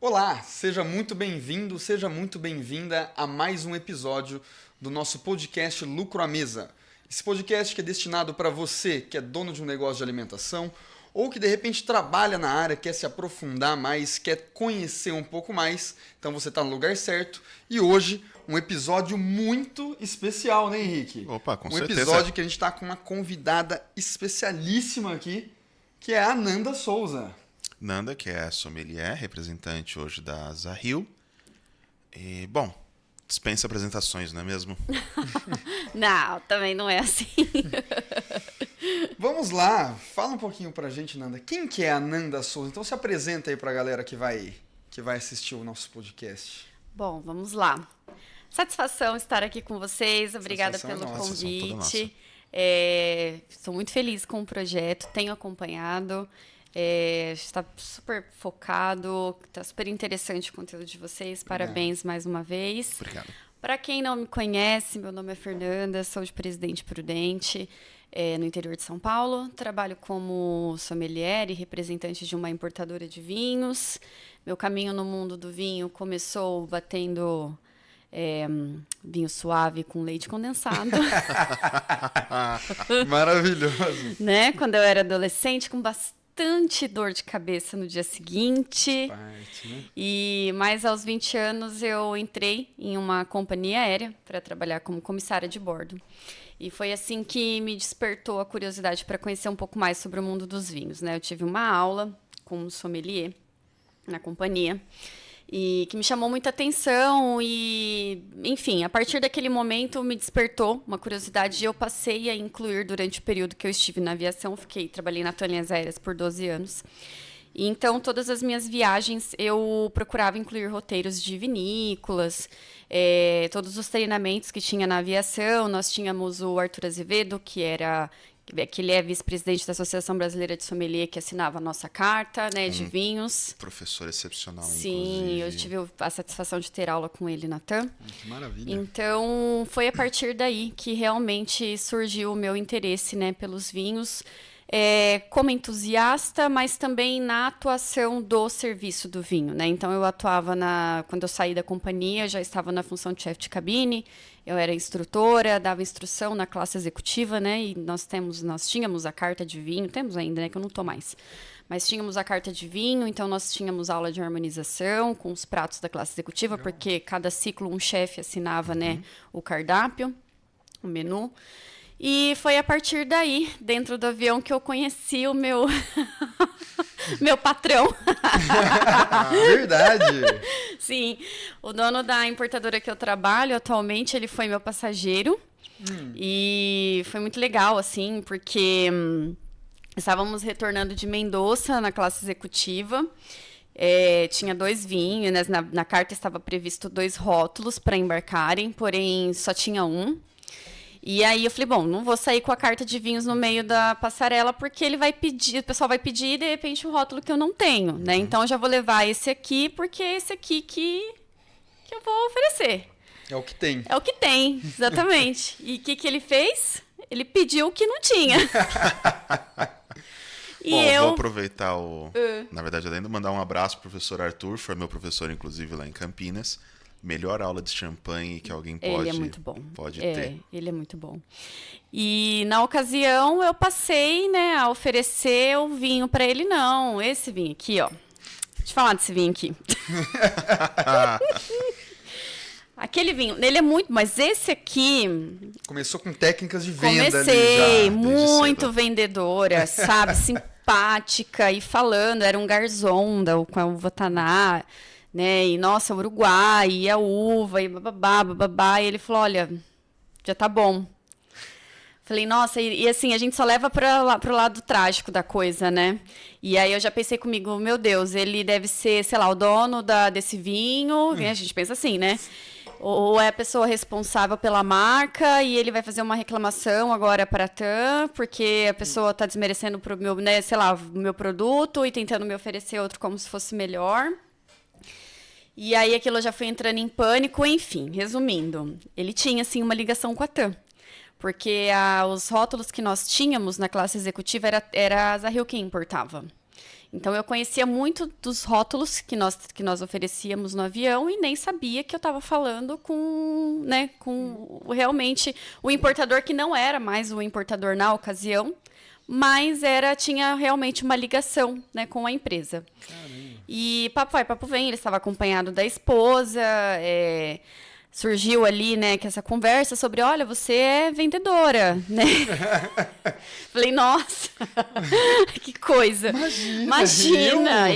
Olá, seja muito bem-vindo, seja muito bem-vinda a mais um episódio do nosso podcast Lucro à Mesa. Esse podcast que é destinado para você que é dono de um negócio de alimentação ou que de repente trabalha na área, quer se aprofundar mais, quer conhecer um pouco mais, então você está no lugar certo. E hoje, um episódio muito especial, né, Henrique? Opa, com certeza. certeza. Episódio que a gente está com uma convidada especialíssima aqui, que é a Nanda Souza. Nanda, que é sommelier, representante hoje da Zahil. E, bom, dispensa apresentações, não é mesmo? Não, também não é assim. Vamos lá, fala um pouquinho pra gente, Nanda. Quem que é a Nanda Souza? Então se apresenta aí pra galera que vai assistir o nosso podcast. Bom, vamos lá. Satisfação estar aqui com vocês. Obrigada Satisfação pelo é nossa. convite. Estou muito feliz com o projeto, tenho acompanhado. Está super focado, está super interessante o conteúdo de vocês. Parabéns mais uma vez. Obrigado. Para quem não me conhece, meu nome é Fernanda, sou de Presidente Prudente, no interior de São Paulo. Trabalho como sommelier e representante de uma importadora de vinhos. Meu caminho no mundo do vinho começou batendo vinho suave com leite condensado. Maravilhoso. Né? Quando eu era adolescente, com bastante dor de cabeça no dia seguinte. E mais aos 20 anos eu entrei em uma companhia aérea para trabalhar como comissária de bordo. E foi assim que me despertou a curiosidade para conhecer um pouco mais sobre o mundo dos vinhos, né? Eu tive uma aula com um sommelier na companhia e que me chamou muita atenção e, enfim, a partir daquele momento me despertou uma curiosidade e eu passei a incluir durante o período que eu estive na aviação, trabalhei na Linhas Aéreas por 12 anos. E então, todas as minhas viagens, eu procurava incluir roteiros de vinícolas, todos os treinamentos que tinha na aviação. Nós tínhamos o Arthur Azevedo, que ele é vice-presidente da Associação Brasileira de Sommelier, que assinava a nossa carta, né, de vinhos. Professor excepcional, Sim, inclusive. eu tive a satisfação de ter aula com ele na TAM. Que maravilha. Então, foi a partir daí que realmente surgiu o meu interesse, né, pelos vinhos, como entusiasta, mas também na atuação do serviço do vinho, né? Então, eu atuava quando eu saí da companhia, já estava na função de chefe de cabine. Eu era instrutora, dava instrução na classe executiva, né? E nós tínhamos a carta de vinho, temos ainda, né? Que eu não estou mais. Mas tínhamos a carta de vinho, então nós tínhamos aula de harmonização com os pratos da classe executiva, porque cada ciclo um chefe assinava, né, o cardápio, o menu. E foi a partir daí, dentro do avião, que eu conheci o meu meu patrão. Verdade. Sim, o dono da importadora que eu trabalho atualmente, ele foi meu passageiro. E foi muito legal, assim, porque estávamos retornando de Mendoza na classe executiva. Tinha 2 vinhos, né? Na carta estava previsto 2 rótulos para embarcarem, porém só tinha um. E aí eu falei, bom, não vou sair com a carta de vinhos no meio da passarela, porque o pessoal vai pedir e de repente o rótulo que eu não tenho, né? Então eu já vou levar esse aqui, porque é esse aqui que eu vou oferecer. É o que tem. É o que tem, exatamente. E o que ele fez? Ele pediu o que não tinha. E Bom, eu vou aproveitar na verdade, além de mandar um abraço pro professor Arthur, foi meu professor, inclusive, lá em Campinas. Melhor aula de champanhe que alguém Ele é muito bom. Pode ter. Ele é muito bom. E na ocasião eu passei, né, a oferecer o vinho para ele. Não, esse vinho aqui, ó. Deixa eu falar desse vinho aqui. Aquele vinho, ele é muito, mas esse aqui... Começou com técnicas de venda Comecei, ali já. muito vendedora, sabe, simpática, e falando, era um garçom com a uva taná, né, e nossa, Uruguai, e a uva, e bababá, e ele falou, olha, já tá bom. Falei, nossa, e assim, a gente só leva pro lado trágico da coisa, né? E aí eu já pensei comigo, meu Deus, ele deve ser, sei lá, o dono desse vinho, a gente pensa assim, né? Ou é a pessoa responsável pela marca e ele vai fazer uma reclamação agora para a TAM, porque a pessoa está desmerecendo pro meu, né, sei lá, o meu produto e tentando me oferecer outro como se fosse melhor. E aí aquilo já foi entrando em pânico, enfim, resumindo, ele tinha, assim, uma ligação com a TAM. Porque os rótulos que nós tínhamos na classe executiva era a Zahil quem importava. Então, eu conhecia muito dos rótulos que nós oferecíamos no avião e nem sabia que eu estava falando com realmente o importador, que não era mais o importador na ocasião, mas tinha realmente uma ligação, né, com a empresa. Caramba. E papo vai, papo vem, ele estava acompanhado da esposa, surgiu ali, né, que essa conversa sobre, olha, você é vendedora, né? Falei, nossa, que coisa. Imagina,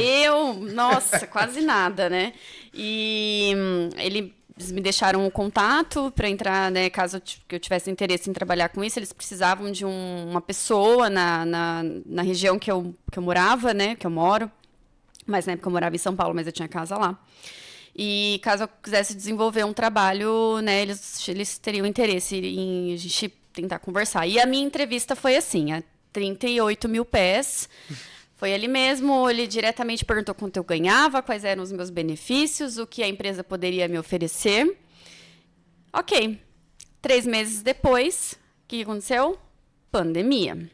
nossa, quase nada, né? E eles me deixaram o contato para entrar, né, caso eu tivesse interesse em trabalhar com isso. Eles precisavam de uma pessoa na região que eu morava, né, que eu moro. Mas na época eu morava em São Paulo, mas eu tinha casa lá. E caso eu quisesse desenvolver um trabalho, né, eles teriam interesse em a gente tentar conversar. E a minha entrevista foi assim, a 38 mil pés. Foi ali mesmo, ele diretamente perguntou quanto eu ganhava, quais eram os meus benefícios, o que a empresa poderia me oferecer. Ok. 3 meses depois, o que aconteceu? Pandemia.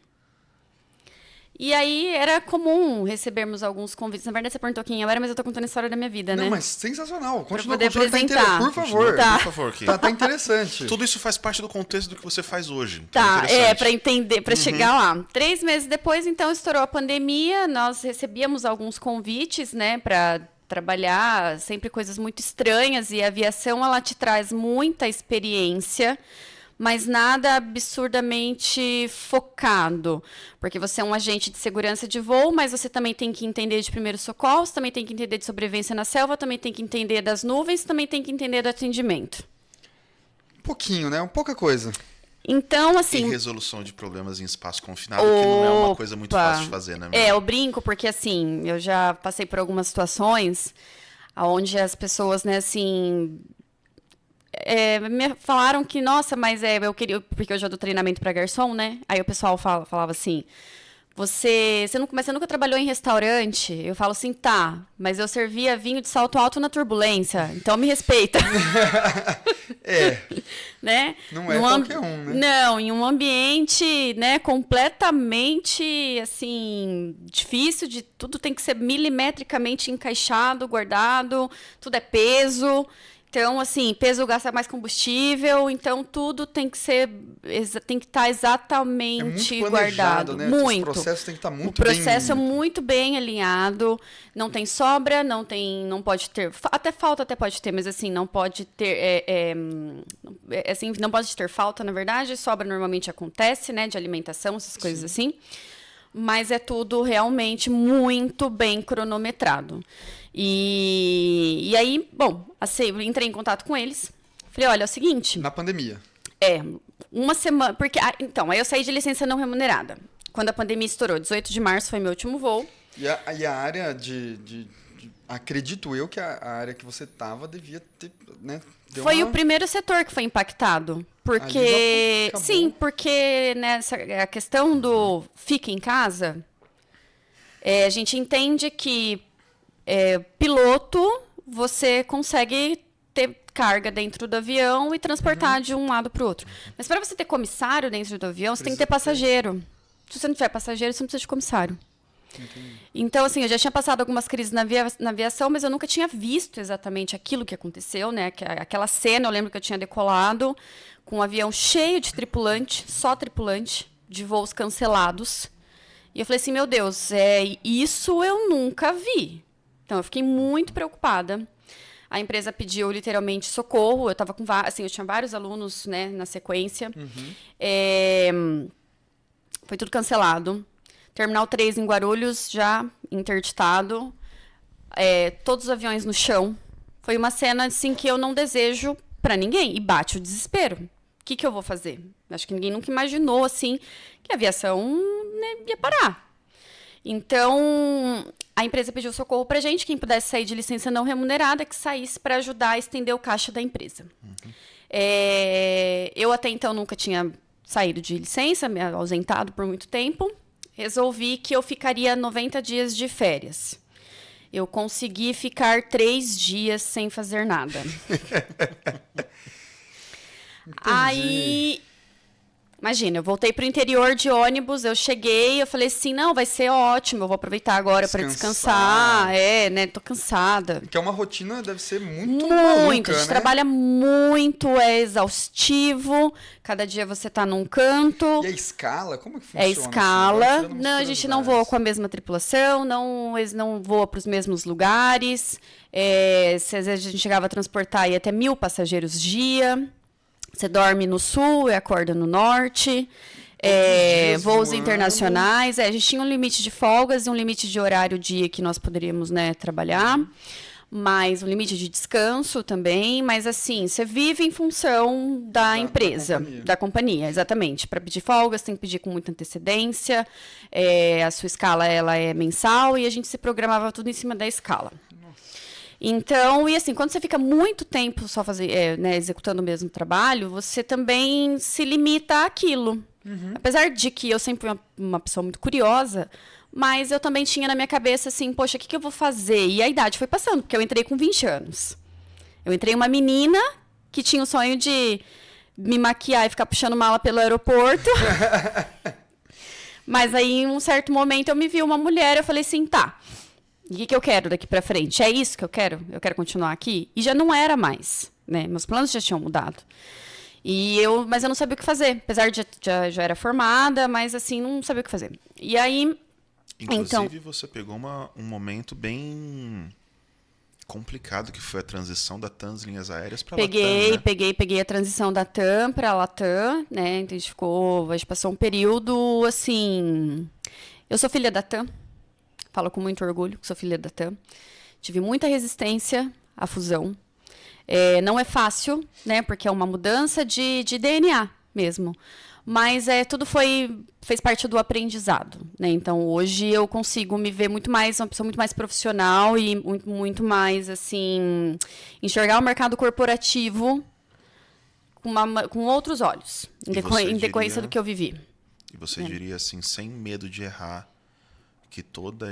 E aí era comum recebermos alguns convites. Na verdade, você perguntou quem eu era, mas eu tô contando a história da minha vida, né? Não, mas sensacional. Continua, poder apresentar. Por favor. Por favor, Kim. Tá interessante. Tudo isso faz parte do contexto do que você faz hoje. Tá, para entender, para chegar lá. 3 meses depois, então, estourou a pandemia. Nós recebíamos alguns convites, né, para trabalhar, sempre coisas muito estranhas. E a aviação, ela te traz muita experiência, mas nada absurdamente focado, porque você é um agente de segurança de voo, mas você também tem que entender de primeiros socorros, também tem que entender de sobrevivência na selva, também tem que entender das nuvens, também tem que entender do atendimento. Pouquinho, né? Pouca coisa. Então, assim... E resolução de problemas em espaço confinado, que não é uma coisa muito fácil de fazer, né? Eu brinco, porque assim, eu já passei por algumas situações onde as pessoas, né, assim... me falaram que, nossa, mas eu queria... Porque eu já dou treinamento para garçom, né? Aí o pessoal falava assim... Você nunca trabalhou em restaurante? Eu falo assim, tá, mas eu servia vinho de salto alto na turbulência, então me respeita. Né? Não é qualquer um, né? Não, em um ambiente, né, completamente, assim, difícil, tudo tem que ser milimetricamente encaixado, guardado, tudo é peso. Então, assim, peso gasta mais combustível, então tudo tem que estar exatamente guardado. Né? Muito. O processo tem que estar muito bem... O processo é muito bem alinhado, não tem sobra, não pode ter... Até falta até pode ter, mas assim, não pode ter... assim, não pode ter falta, na verdade, sobra normalmente acontece, né, de alimentação, essas coisas assim. Mas é tudo realmente muito bem cronometrado. E aí, bom, assim, eu entrei em contato com eles. Falei, olha, é o seguinte... Na pandemia. Uma semana... Porque, então, aí eu saí de licença não remunerada. Quando a pandemia estourou, 18 de março foi meu último voo. E a área acredito eu que a área que você estava devia ter... Né, foi o primeiro setor que foi impactado. Porque... Sim, porque a questão do fica em casa... a gente entende que... piloto, você consegue ter carga dentro do avião e transportar de um lado para o outro. Mas para você ter comissário dentro do avião, você tem que ter passageiro. Se você não tiver passageiro, você não precisa de comissário. Entendi. Então, assim, eu já tinha passado algumas crises na aviação, mas eu nunca tinha visto exatamente aquilo que aconteceu, né? Aquela cena, eu lembro que eu tinha decolado com um avião cheio de tripulante, só tripulante, de voos cancelados. E eu falei assim, meu Deus, isso eu nunca vi. Então, eu fiquei muito preocupada. A empresa pediu, literalmente, socorro. Eu estava com eu tinha vários alunos, né, na sequência. Foi tudo cancelado. Terminal 3 em Guarulhos, já interditado. Todos os aviões no chão. Foi uma cena, assim, que eu não desejo para ninguém. E bate o desespero. O que eu vou fazer? Acho que ninguém nunca imaginou, assim, que a aviação, né, ia parar. Então, a empresa pediu socorro para a gente, quem pudesse sair de licença não remunerada, que saísse para ajudar a estender o caixa da empresa. Eu até então nunca tinha saído de licença, me ausentado por muito tempo. Resolvi que eu ficaria 90 dias de férias. Eu consegui ficar 3 dias sem fazer nada. Aí... Imagina, eu voltei pro interior de ônibus, eu cheguei, eu falei assim, não, vai ser ótimo, eu vou aproveitar agora para descansar. Né? Tô cansada. Porque é uma rotina, deve ser muito maluca, a gente né? trabalha muito, é exaustivo, cada dia você tá num canto. E a escala, como que funciona? É escala, não, a gente não voa com a mesma tripulação, eles não voam para os mesmos lugares, às vezes a gente chegava a transportar aí até 1.000 passageiros dia. Você dorme no sul e acorda no norte. Voos internacionais. A gente tinha um limite de folgas e um limite de horário dia que nós poderíamos, né, trabalhar. Mas um limite de descanso também. Mas, assim, você vive em função da empresa, da companhia, exatamente. Para pedir folgas, tem que pedir com muita antecedência. A sua escala ela é mensal e a gente se programava tudo em cima da escala. Então, e assim, quando você fica muito tempo só executando o mesmo trabalho, você também se limita àquilo. Apesar de que eu sempre fui uma pessoa muito curiosa, mas eu também tinha na minha cabeça assim, poxa, o que eu vou fazer? E a idade foi passando, porque eu entrei com 20 anos. Eu entrei uma menina que tinha o sonho de me maquiar e ficar puxando mala pelo aeroporto. Mas aí, em um certo momento, eu me vi uma mulher, eu falei assim, tá... O que eu quero daqui para frente? É isso que eu quero? Eu quero continuar aqui? E já não era mais, né? Meus planos já tinham mudado. Mas eu não sabia o que fazer. Apesar de já era formada, mas assim, não sabia o que fazer. E aí... Inclusive, você pegou um momento bem complicado, que foi a transição da TAM, linhas aéreas, para a Latam, né? Peguei a transição da TAM para a Latam, né? Então, a gente passou um período, assim... Eu sou filha da TAM. Falo com muito orgulho que sou filha da TAM. Tive muita resistência à fusão. Não é fácil, né? Porque é uma mudança de DNA mesmo. Mas tudo fez parte do aprendizado, né? Então, hoje eu consigo me ver uma pessoa muito mais profissional e muito mais, assim, enxergar o mercado corporativo com outros olhos, em decorrência do que eu vivi. E você diria, assim, sem medo de errar, que todo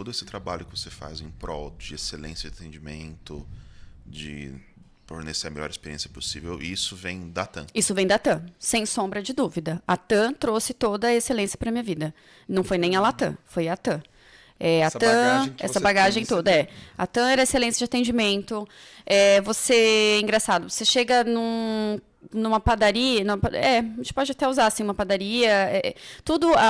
esse trabalho que você faz em prol de excelência de atendimento, de fornecer a melhor experiência possível, isso vem da TAM? Isso vem da TAM, sem sombra de dúvida. A TAM trouxe toda a excelência para minha vida. Não foi nem a Latam, foi a TAM. Essa bagagem toda. A TAM era excelência de atendimento. Engraçado, você chega numa padaria, a gente pode até usar assim, uma padaria,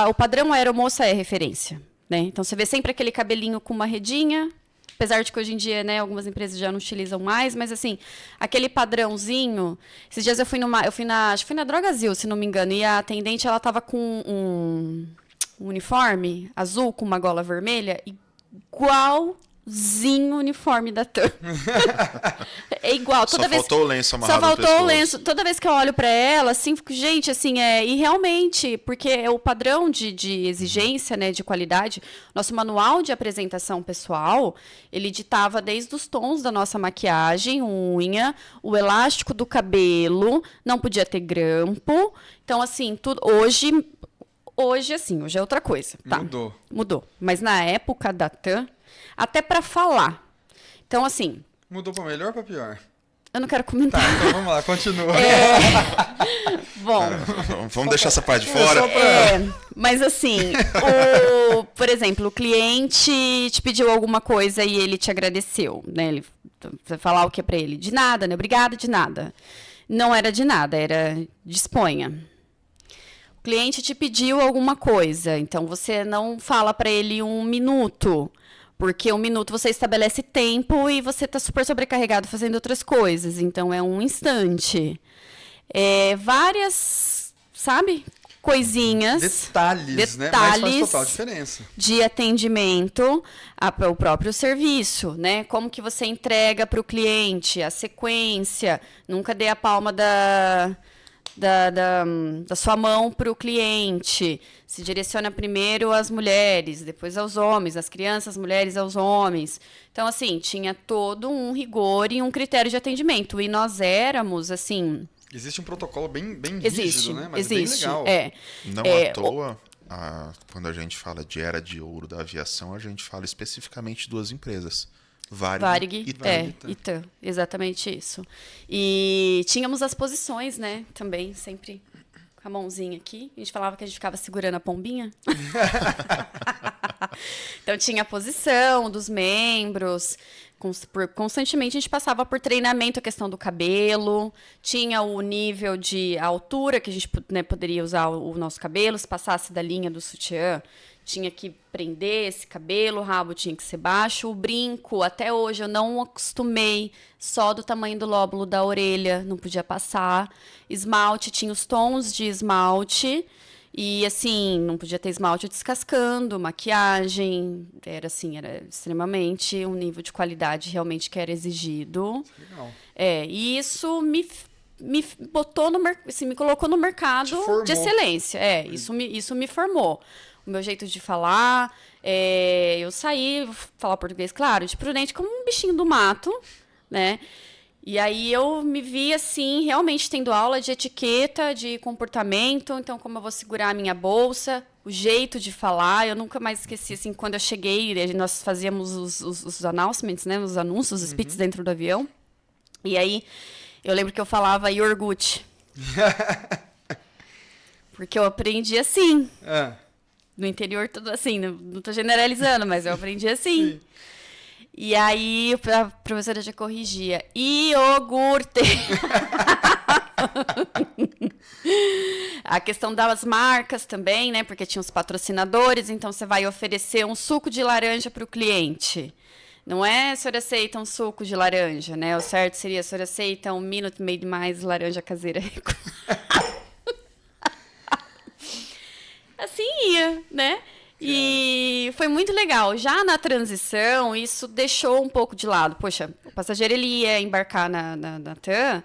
o padrão aeromoça é referência. Né? Então, você vê sempre aquele cabelinho com uma redinha, apesar de que hoje em dia, né, algumas empresas já não utilizam mais, mas assim, aquele padrãozinho. Esses dias acho que fui na Drogazil, se não me engano, e a atendente, ela tava com um uniforme azul com uma gola vermelha, igualzinho o uniforme da TAM. É igual. Faltou o lenço amarrado no pescoço. Só faltou o lenço. Toda vez que eu olho para ela, assim, fico, gente, assim, e realmente, porque é o padrão de exigência, né, de qualidade, nosso manual de apresentação pessoal, ele ditava desde os tons da nossa maquiagem, unha, o elástico do cabelo, não podia ter grampo. Então, assim, hoje, assim, hoje é outra coisa. Tá? Mudou. Mas na época da TAM, até para falar. Então, assim... Mudou para melhor ou para pior? Eu não quero comentar. Tá, então vamos lá, continua. Bom... Vamos deixar essa parte de fora. Mas assim, por exemplo, o cliente te pediu alguma coisa e ele te agradeceu, né? Você falar o que para ele? De nada, né? Obrigada, de nada. Não era de nada, era disponha. O cliente te pediu alguma coisa, então você não fala para ele 1 minuto, porque 1 minuto você estabelece tempo e você está super sobrecarregado fazendo outras coisas, então é um instante. Várias, sabe, coisinhas. Detalhes, né? Mas faz total diferença. De atendimento ao próprio serviço, né? Como que você entrega para o cliente, a sequência, nunca dê a palma da sua mão para o cliente, se direciona primeiro às mulheres, depois aos homens, às crianças, às mulheres, aos homens. Então, assim, tinha todo um rigor e um critério de atendimento. E nós éramos, assim... Existe um protocolo bem rígido, né? Mas existe, bem legal. Não à toa, quando a gente fala de era de ouro da aviação, a gente fala especificamente de 2 empresas. Varig e TAM. Exatamente isso. E tínhamos as posições, né? Também, sempre com a mãozinha aqui. A gente falava que a gente ficava segurando a pombinha. Então, tinha a posição dos membros. Constantemente, a gente passava por treinamento, a questão do cabelo. Tinha o nível de altura que a gente, né, poderia usar o nosso cabelo. Se passasse da linha do sutiã, tinha que prender esse cabelo, o rabo tinha que ser baixo. O brinco, até hoje, eu não acostumei só do tamanho do lóbulo da orelha, não podia passar. Esmalte, tinha os tons de esmalte. E, assim, não podia ter esmalte descascando, maquiagem. Era, assim, era extremamente um nível de qualidade realmente que era exigido. Legal. E isso me botou assim, me colocou no mercado de excelência. Isso me formou. O meu jeito de falar, eu saí, vou falar português, claro, de Prudente como um bichinho do mato, né? E aí eu me vi, assim, realmente tendo aula de etiqueta, de comportamento, então como eu vou segurar a minha bolsa, o jeito de falar, eu nunca mais esqueci, assim, quando eu cheguei, nós fazíamos os announcements, né, os anúncios, os speeches dentro do avião, e aí eu lembro que eu falava iogurte, porque eu aprendi assim, no interior tudo assim, não estou generalizando, mas eu aprendi assim. Sim. E aí a professora já corrigia. Iogurte. A questão das marcas também, né? Porque tinha os patrocinadores, então você vai oferecer um suco de laranja para o cliente. Não é, a senhora aceita um suco de laranja, né? O certo seria, a senhora aceita um Minute Maid mais laranja caseira. Assim ia, né? E foi muito legal. Já na transição, isso deixou um pouco de lado. Poxa, o passageiro ele ia embarcar na TAM, a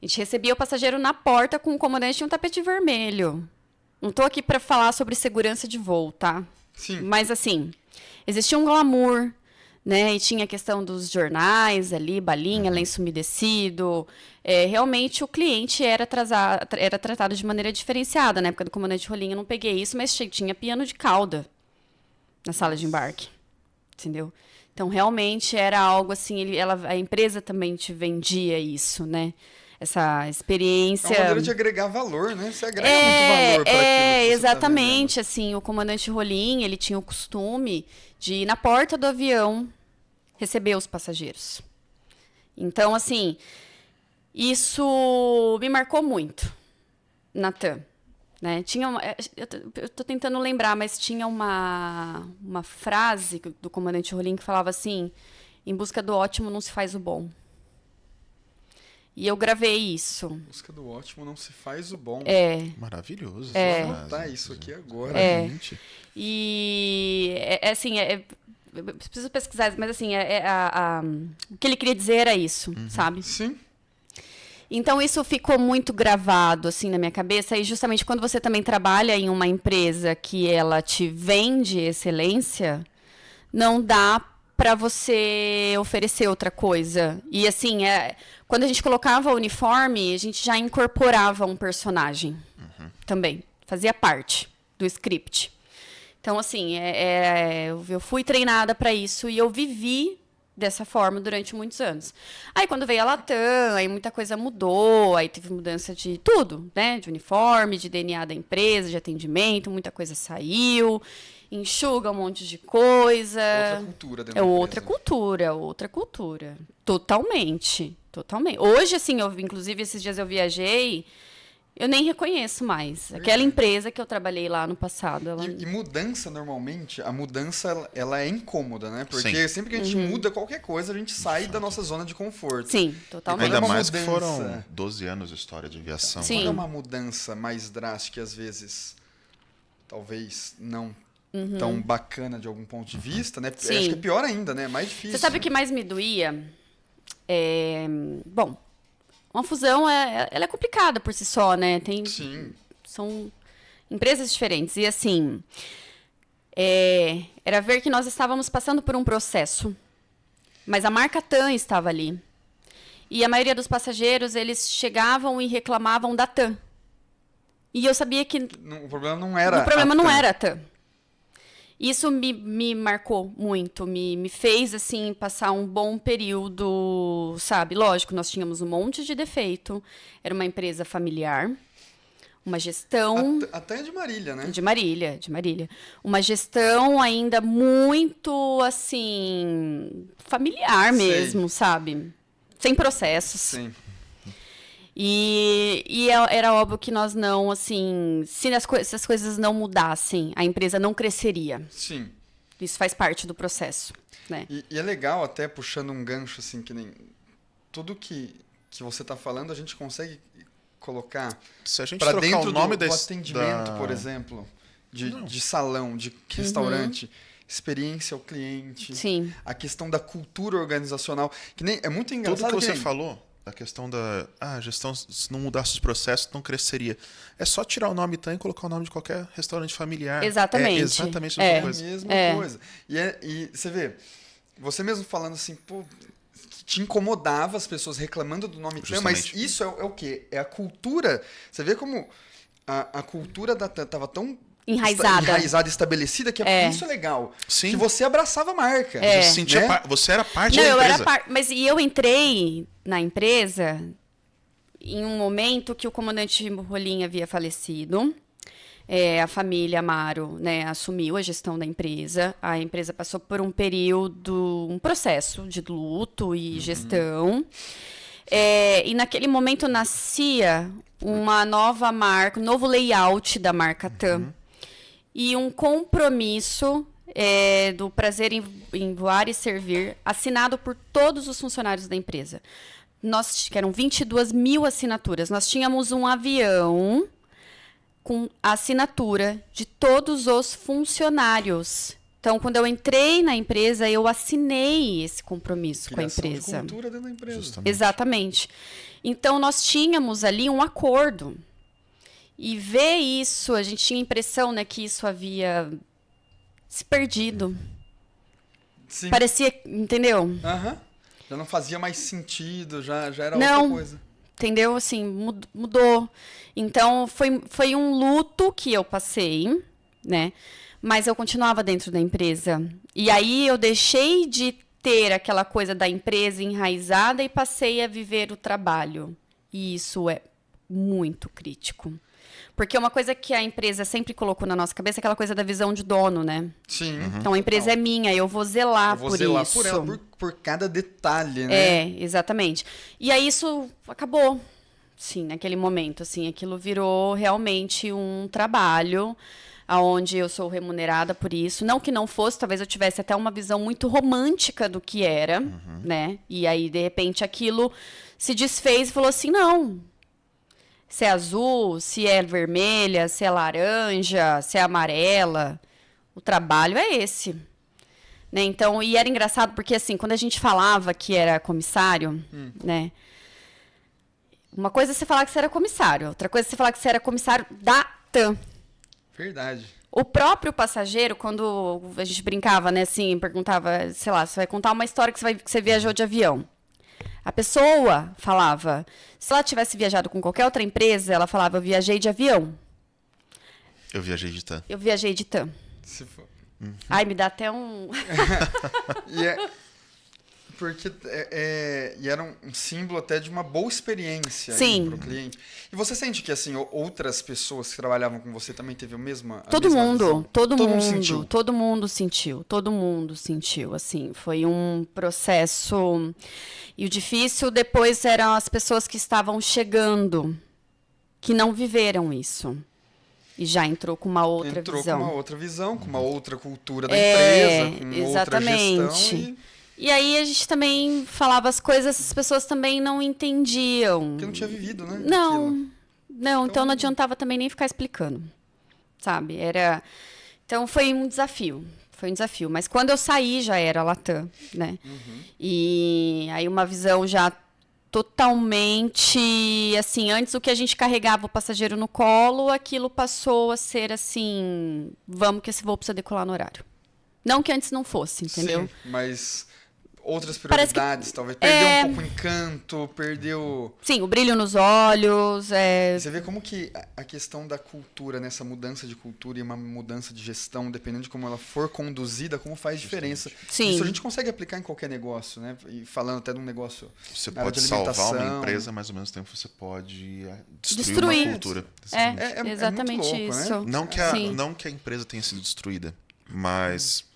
gente recebia o passageiro na porta com o comandante e um tapete vermelho. Não estou aqui para falar sobre segurança de voo, tá? Sim. Mas, assim, existia um glamour, né? E tinha a questão dos jornais ali, balinha, lenço umedecido. Realmente o cliente era tratado de maneira diferenciada. Na época do comandante Rolim eu não peguei isso, mas tinha piano de cauda na sala de embarque, entendeu? Então, realmente era algo assim, a empresa também te vendia isso, né? Essa experiência... É uma maneira de agregar valor, né? Você agrega muito valor para aquilo que você exatamente, tá assim, o comandante Rolim, ele tinha o costume de ir na porta do avião receber os passageiros. Então, assim, isso me marcou muito na TAM. Né? Eu estou tentando lembrar, mas tinha uma frase do comandante Rolim que falava assim: em busca do ótimo não se faz o bom. E eu gravei isso. Em busca do ótimo não se faz o bom. Maravilhoso. Vou anotar isso aqui agora. E assim, preciso pesquisar, mas assim, o que ele queria dizer era isso, sabe? Sim. Então, isso ficou muito gravado, assim, na minha cabeça. E justamente quando você também trabalha em uma empresa que ela te vende excelência, não dá para você oferecer outra coisa. E, assim, quando a gente colocava o uniforme, a gente já incorporava um personagem também. Fazia parte do script. Então, assim, eu fui treinada para isso e eu vivi dessa forma durante muitos anos. Aí quando veio a Latam, aí muita coisa mudou, aí teve mudança de tudo, né? De uniforme, de DNA da empresa, de atendimento, muita coisa saiu, enxuga um monte de coisa. Outra cultura dentro da empresa. Outra cultura. Totalmente. Hoje, assim, inclusive esses dias eu viajei, eu nem reconheço mais. Aquela empresa que eu trabalhei lá no passado. E mudança, normalmente, a mudança ela é incômoda, né? Porque sempre que a gente muda qualquer coisa, a gente sai da nossa zona de conforto. Sim, totalmente. Ainda mais que foram 12 anos de história de aviação. Sim. Quando é uma mudança mais drástica, às vezes, talvez não tão bacana de algum ponto de vista, né? Sim. Acho que é pior ainda, né? É mais difícil. Você sabe o que mais me doía? Bom, uma fusão, ela é complicada por si só, né? Sim. São empresas diferentes. E, assim, era ver que nós estávamos passando por um processo. Mas a marca TAM estava ali. E a maioria dos passageiros, eles chegavam e reclamavam da TAM. E eu sabia que... O problema não era o problema não era a TAM. Isso me marcou muito, me fez, assim, passar um bom período, sabe? Lógico, nós tínhamos um monte de defeito, era uma empresa familiar, Uma gestão... Até de Marília, né? De Marília. Uma gestão ainda muito, assim, familiar mesmo, sabe? Sem processos. Sim. Era óbvio que nós não, assim... Se as coisas não mudassem, a empresa não cresceria. Sim. Isso faz parte do processo, né? E é legal, até puxando um gancho, assim, que nem... Tudo que você está falando, a gente consegue colocar se a gente para trocar dentro o nome do atendimento, por exemplo, de salão, de restaurante, experiência ao cliente, Sim. a questão da cultura organizacional, que nem é muito engraçado. Tudo que você falou, a questão da gestão, se não mudasse os processos, não cresceria. É só tirar o nome TAM e colocar o nome de qualquer restaurante familiar. Exatamente. É exatamente a mesma coisa. É a mesma coisa. E você vê, você mesmo falando assim, pô, te incomodava as pessoas reclamando do nome TAM, mas isso é o quê? É a cultura. Você vê como a cultura da TAM estava tão enraizada, estabelecida, que isso é legal. Sim. Que você abraçava a marca. Você sentia você era parte da empresa. Mas eu entrei na empresa em um momento que o comandante Rolim havia falecido. A família Amaro, né, assumiu a gestão da empresa. A empresa passou por um período, um processo de luto e gestão. E naquele momento nascia uma nova marca, um novo layout da marca TAM. E um compromisso do prazer em voar e servir, assinado por todos os funcionários da empresa. Que eram 22 mil assinaturas. Nós tínhamos um avião com a assinatura de todos os funcionários. Então, quando eu entrei na empresa, eu assinei esse compromisso com a empresa. De cultura dentro da empresa. Justamente. Exatamente. Então, nós tínhamos ali um acordo. E ver isso, a gente tinha a impressão, né, que isso havia se perdido. Sim. Parecia, entendeu? Já não fazia mais sentido, já era outra coisa. Entendeu? Assim, mudou. Então, foi um luto que eu passei, né? Mas eu continuava dentro da empresa. E aí eu deixei de ter aquela coisa da empresa enraizada e passei a viver o trabalho. E isso é muito crítico. Porque uma coisa que a empresa sempre colocou na nossa cabeça é aquela coisa da visão de dono, né? Sim. Então, a empresa é minha, eu vou zelar por isso. Eu vou zelar por ela, por cada detalhe, né? Exatamente. E aí isso acabou. Sim, naquele momento, assim, aquilo virou realmente um trabalho onde eu sou remunerada por isso. Não que não fosse, talvez eu tivesse até uma visão muito romântica do que era, né? E aí, de repente, aquilo se desfez e falou assim, não, se é azul, se é vermelha, se é laranja, se é amarela, o trabalho é esse. Né? Então, e era engraçado porque, assim, quando a gente falava que era comissário, né? Uma coisa é você falar que você era comissário, outra coisa é você falar que você era comissário da TAM. Verdade. O próprio passageiro, quando a gente brincava, né, assim, perguntava, sei lá, você vai contar uma história que você viajou de avião. A pessoa falava, se ela tivesse viajado com qualquer outra empresa, ela falava, eu viajei de avião. Eu viajei de TAM. Eu viajei de TAM. Se for. Ai, me dá até um... Porque e era um símbolo até de uma boa experiência para o cliente. E você sente que assim outras pessoas que trabalhavam com você também teve a mesma todo mundo sentiu, assim, foi um processo. E o difícil depois eram as pessoas que estavam chegando, que não viveram isso. E já entrou com uma outra visão. Entrou com uma outra visão, com uma outra cultura da empresa, com exatamente. Outra gestão. E aí a gente também falava as coisas, as pessoas também não entendiam. Porque não tinha vivido, né? Não, então não adiantava também nem ficar explicando, sabe? Então foi um desafio, Mas quando eu saí já era Latam, né? E aí uma visão já totalmente, assim, antes o que a gente carregava o passageiro no colo, aquilo passou a ser assim, vamos que esse voo precisa decolar no horário. Não que antes não fosse, entendeu? Sim, mas outras prioridades, talvez. Perdeu um pouco o encanto, perdeu... Sim, o brilho nos olhos. Você vê como que a questão da cultura, nessa mudança de cultura e uma mudança de gestão, dependendo de como ela for conduzida, como faz diferença. Sim. Isso a gente consegue aplicar em qualquer negócio, né? E falando até de um negócio Você na área pode de salvar alimentação. uma empresa, mas ao mesmo tempo você pode Destruir. uma cultura. Exatamente muito louco, isso. né? Não que a empresa tenha sido destruída, mas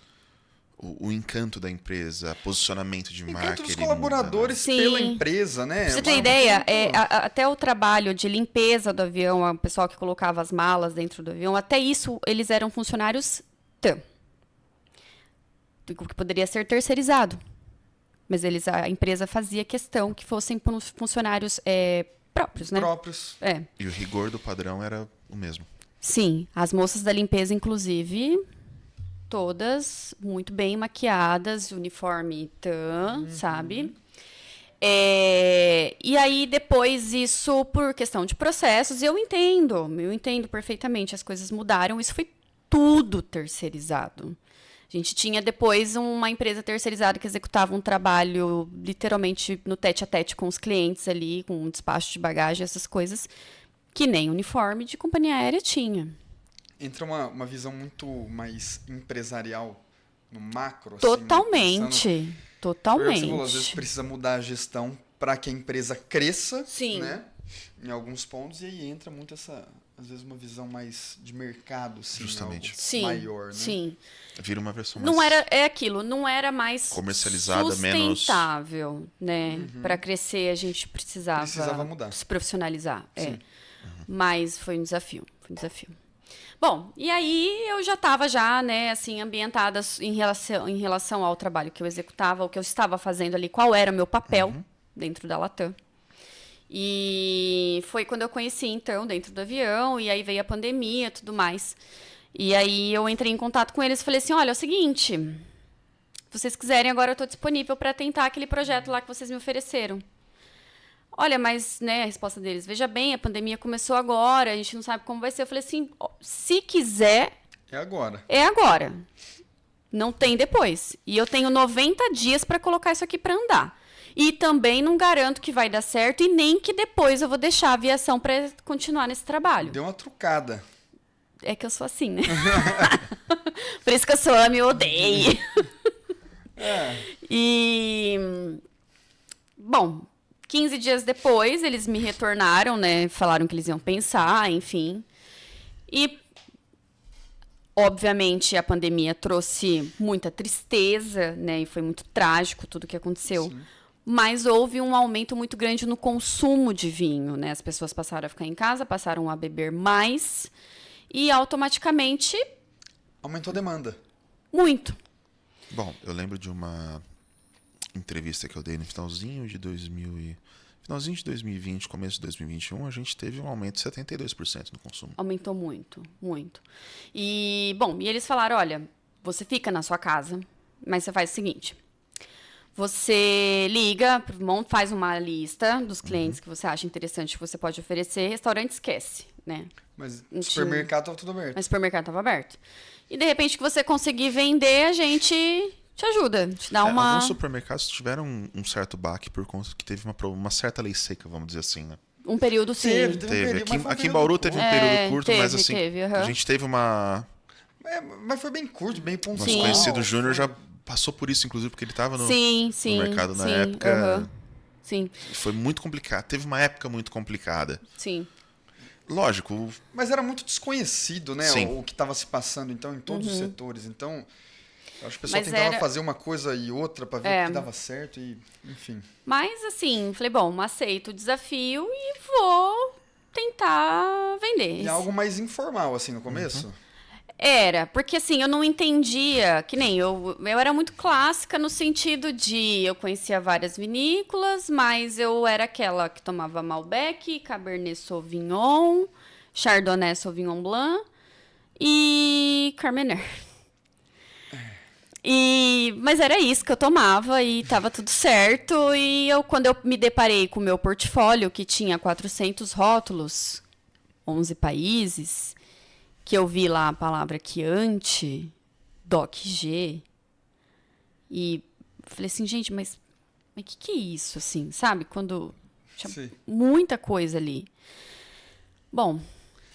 o encanto da empresa, posicionamento de marca... Encanto dos colaboradores muda, né? pela empresa, né? Pra você ter ideia, até o trabalho de limpeza do avião, o pessoal que colocava as malas dentro do avião, até isso eles eram funcionários TAM. O que poderia ser terceirizado. Mas a empresa fazia questão que fossem funcionários próprios, né? Próprios. E o rigor do padrão era o mesmo. Sim, as moças da limpeza, inclusive, todas muito bem maquiadas, uniforme TAM, sabe? E aí, depois, isso por questão de processos, eu entendo perfeitamente, as coisas mudaram, isso foi tudo terceirizado. A gente tinha depois uma empresa terceirizada que executava um trabalho literalmente no tete-a-tete com os clientes ali, com um despacho de bagagem, essas coisas, que nem uniforme de companhia aérea tinha. Entra uma visão muito mais empresarial no macro. Totalmente. Assim, né? Totalmente. Você falou, às vezes precisa mudar a gestão para que a empresa cresça, Sim. né? Em alguns pontos, e aí entra muito às vezes uma visão mais de mercado, assim, justamente. Algo maior, né? Sim. Vira uma versão Não mais... aquilo, não era mais comercializada, sustentável, né? Para crescer, a gente precisava mudar. se profissionalizar. Sim. Mas foi um desafio. Bom, e aí eu já estava né, assim, ambientada em relação ao trabalho que eu executava, o que eu estava fazendo ali, qual era o meu papel dentro da Latam. E foi quando eu conheci, então, dentro do avião, e aí veio a pandemia e tudo mais. E aí eu entrei em contato com eles e falei assim, olha, é o seguinte, se vocês quiserem, agora eu estou disponível para tentar aquele projeto lá que vocês me ofereceram. Olha, mas, né, a resposta deles, veja bem, a pandemia começou agora, a gente não sabe como vai ser. Eu falei assim, se quiser... É agora. É agora. Não tem depois. E eu tenho 90 dias para colocar isso aqui para andar. E também não garanto que vai dar certo e nem que depois eu vou deixar a aviação para continuar nesse trabalho. Deu uma trucada. É que eu sou assim, né? Por isso que eu sou ame e odeio. E... Bom... 15 dias depois, eles me retornaram, né? Falaram que eles iam pensar, enfim. E, obviamente, a pandemia trouxe muita tristeza, né? E foi muito trágico tudo o que aconteceu. Sim. Mas houve um aumento muito grande no consumo de vinho, né? As pessoas passaram a ficar em casa, passaram a beber mais. E, automaticamente... aumentou a demanda. Muito. Bom, eu lembro de uma... entrevista que eu dei no finalzinho de 2020, começo de 2021, a gente teve um aumento de 72% no consumo. Aumentou muito, muito. E, bom, e eles falaram, olha, você fica na sua casa, mas você faz o seguinte, você liga, faz uma lista dos clientes que você acha interessante que você pode oferecer, restaurante esquece, né? Mas o supermercado estava tudo aberto. Mas o supermercado estava aberto. E, de repente, que você conseguir vender, a gente... te ajuda, te dá uma... Alguns supermercados tiveram um certo baque por conta que teve uma certa lei seca, vamos dizer assim, né? Um período, sim. Teve. Aqui em Bauru teve um período curto, mas assim, a gente teve uma... mas foi bem curto, bem pontual. Nosso conhecido Júnior já passou por isso, inclusive, porque ele estava no mercado na época. Sim. Foi muito complicado. Teve uma época muito complicada. Sim. Lógico. Mas era muito desconhecido, né? Sim. O que estava se passando, então, em todos os setores. Então... acho que o pessoal tentava fazer uma coisa e outra para ver o que dava certo e, enfim. Mas, assim, falei, bom, aceito o desafio e vou tentar vender. E algo mais informal, assim, no começo? Era, porque, assim, eu não entendia, que nem eu era muito clássica no sentido de eu conhecia várias vinícolas, mas eu era aquela que tomava Malbec, Cabernet Sauvignon, Chardonnay Sauvignon Blanc e Carmener. Mas era isso que eu tomava e estava tudo certo. E quando eu me deparei com o meu portfólio, que tinha 400 rótulos, 11 países, que eu vi lá a palavra Chianti, DOC G, e falei assim, gente, mas que é isso, assim, sabe? Quando tinha Sim. muita coisa ali. Bom...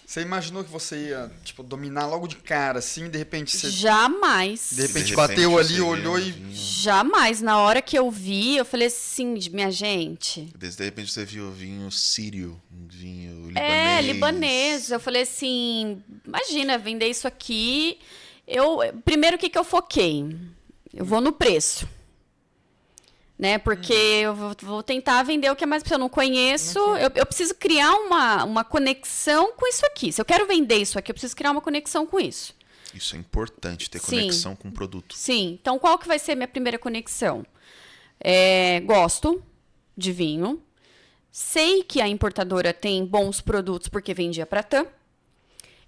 Você imaginou que você ia, tipo, dominar logo de cara, assim, de repente você... Jamais. De repente De bateu repente, ali, você olhou vê um e... vinho. Jamais. Na hora que eu vi, eu falei assim, minha gente... De repente você viu o vinho sírio, um vinho libanês. Libanês. Eu falei assim, imagina, vender isso aqui... Primeiro, o que eu foquei? Eu vou no preço. Né? Porque eu vou tentar vender o que é mais... Se eu não conheço, eu preciso criar uma conexão com isso aqui. Se eu quero vender isso aqui, eu preciso criar uma conexão com isso. Isso é importante, ter Sim. conexão com o produto. Sim. Então, qual que vai ser a minha primeira conexão? Gosto de vinho. Sei que a importadora tem bons produtos porque vendia para TAM.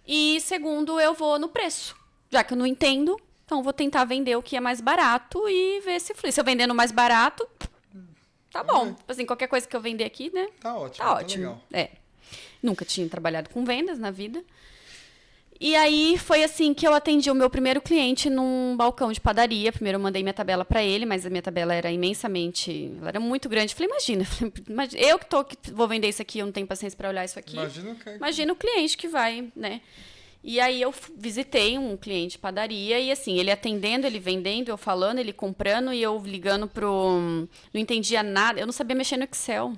E, segundo, eu vou no preço. Já que eu não entendo... Então, vou tentar vender o que é mais barato e ver se flui. Se eu vender no mais barato, tá bom. Tipo assim, qualquer coisa que eu vender aqui, né? Tá ótimo. Tá ótimo. Legal. Nunca tinha trabalhado com vendas na vida. E aí, foi assim que eu atendi o meu primeiro cliente num balcão de padaria. Primeiro, eu mandei minha tabela para ele, mas a minha tabela era imensamente... Ela era muito grande. Falei, imagina eu que vou vender isso aqui, eu não tenho paciência para olhar isso aqui. Imagina o cliente que vai, né? E aí eu visitei um cliente de padaria e assim, ele atendendo, ele vendendo, eu falando, ele comprando e eu ligando pro... Não entendia nada, eu não sabia mexer no Excel.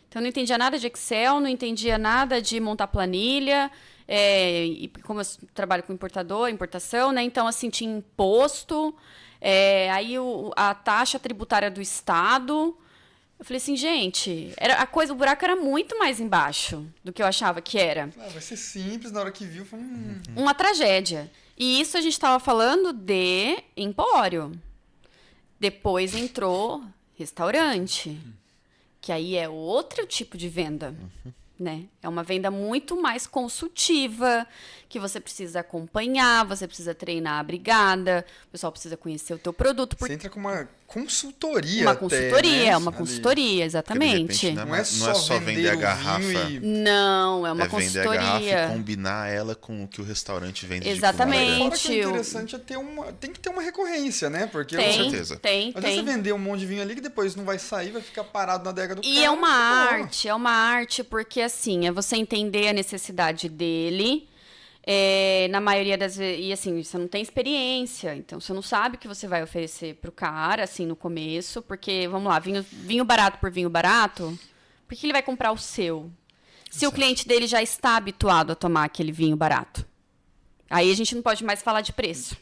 Então, eu não entendia nada de Excel, não entendia nada de montar planilha, e como eu trabalho com importação, né? Então, assim, tinha imposto, aí a taxa tributária do Estado... Eu falei assim, gente, o buraco era muito mais embaixo do que eu achava que era. Vai ser simples, na hora que viu, foi uma tragédia. E isso a gente estava falando de empório. Depois entrou restaurante, que aí é outro tipo de venda. Né? É uma venda muito mais consultiva, que você precisa acompanhar, você precisa treinar a brigada, o pessoal precisa conhecer o teu produto. Você entra com uma consultoria uma consultoria, exatamente. Não é só vender a garrafa. Não, é uma consultoria. Vender a garrafa e combinar ela com o que o restaurante vende. Exatamente. Fora que o interessante tem que ter uma recorrência, né? Porque com certeza. Às vezes você vender um monte de vinho ali que depois não vai sair, vai ficar parado na adega do cara. E é uma arte, porque assim, é você entender a necessidade dele. Na maioria das vezes, e assim, você não tem experiência, então você não sabe o que você vai oferecer pro cara, assim, no começo, porque, vamos lá, vinho barato por vinho barato, por que ele vai comprar o seu? Se o cliente dele já está habituado a tomar aquele vinho barato. Aí a gente não pode mais falar de preço.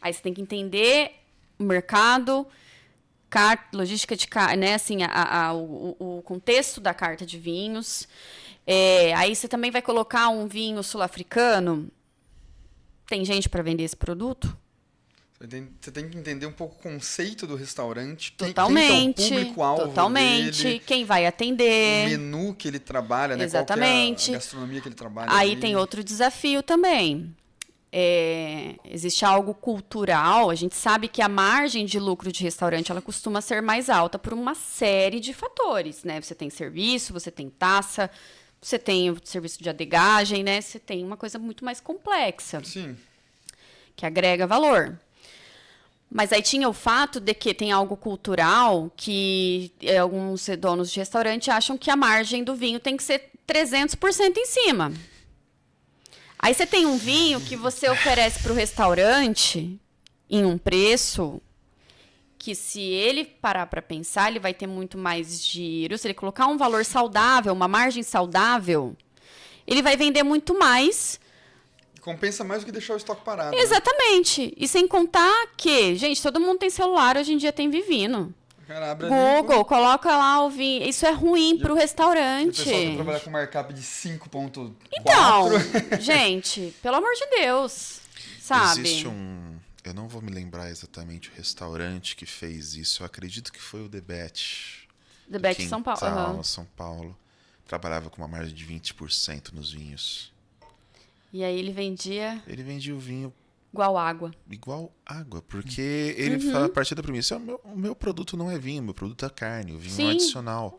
Aí você tem que entender o mercado, logística de, né, assim, o contexto da carta de vinhos. Aí você também vai colocar um vinho sul-africano. Tem gente para vender esse produto? Você tem que entender um pouco o conceito do restaurante. Totalmente. Quem é o público-alvo totalmente. dele, quem vai atender. O menu que ele trabalha, né? Exatamente. Qual que é a gastronomia que ele trabalha. Aí tem outro desafio também. Existe algo cultural. A gente sabe que a margem de lucro de restaurante ela costuma ser mais alta por uma série de fatores, né? Você tem serviço, você tem taxa, você tem o serviço de adegagem, né? Você tem uma coisa muito mais complexa. Sim. Que agrega valor. Mas aí tinha o fato de que tem algo cultural que alguns donos de restaurante acham que a margem do vinho tem que ser 300% em cima. Aí você tem um vinho que você oferece para o restaurante em um preço que, se ele parar para pensar, ele vai ter muito mais giro. Se ele colocar um valor saudável, uma margem saudável, ele vai vender muito mais. Compensa mais do que deixar o estoque parado. Exatamente. Né? E sem contar que, gente, todo mundo tem celular, hoje em dia tem Vivino. Cara, Google, coloca lá o vinho. Isso é ruim pro restaurante. O pessoal quer trabalhar com markup de 5.4. Então, gente, pelo amor de Deus, sabe? Existe eu não vou me lembrar exatamente o restaurante que fez isso. Eu acredito que foi o The Bet. The Bet São Paulo. São Paulo. Trabalhava com uma margem de 20% nos vinhos. E aí ele vendia... Ele vendia o vinho... Igual água, porque ele fala a partir da premissa, o meu produto não é vinho, meu produto é carne, o vinho é adicional.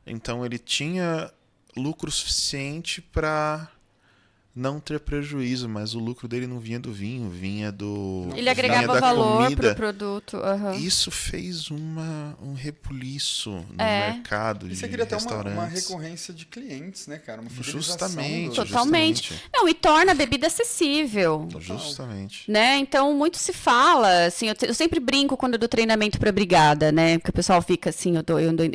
Então ele tinha lucro suficiente para não ter prejuízo, mas o lucro dele não vinha do vinho, vinha do... Ele agregava valor para o produto. Isso fez um rebuliço no mercado de você queria ter uma recorrência de clientes, né, cara? Uma justamente. Totalmente. Não, e torna a bebida acessível. Justamente. Né? Então, muito se fala, assim, eu sempre brinco quando eu dou treinamento para brigada, né? Porque o pessoal fica assim,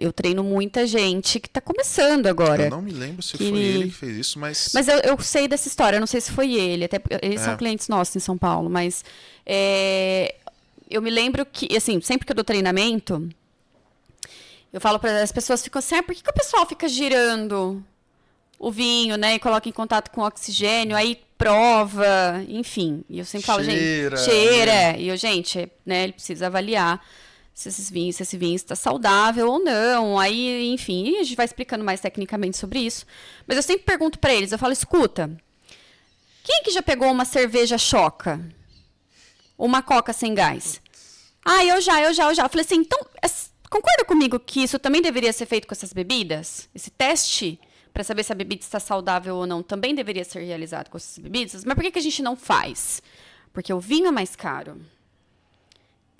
eu treino muita gente que está começando agora. Eu não me lembro se foi ele que fez isso, mas... Mas eu sei dessa história, eu não sei se foi ele, até eles são clientes nossos em São Paulo, mas eu me lembro que, assim, sempre que eu dou treinamento, eu falo para as pessoas, ficam assim, por que o pessoal fica girando o vinho, né, e coloca em contato com o oxigênio, aí prova, enfim, e eu sempre falo, cheira, e eu, gente, né, ele precisa avaliar se esse vinho está saudável ou não. Aí, enfim, a gente vai explicando mais tecnicamente sobre isso. Mas eu sempre pergunto para eles, eu falo, escuta, quem que já pegou uma cerveja choca? Uma coca sem gás? Eu já. Eu falei assim, então, concorda comigo que isso também deveria ser feito com essas bebidas? Esse teste para saber se a bebida está saudável ou não também deveria ser realizado com essas bebidas? Mas por que a gente não faz? Porque o vinho é mais caro.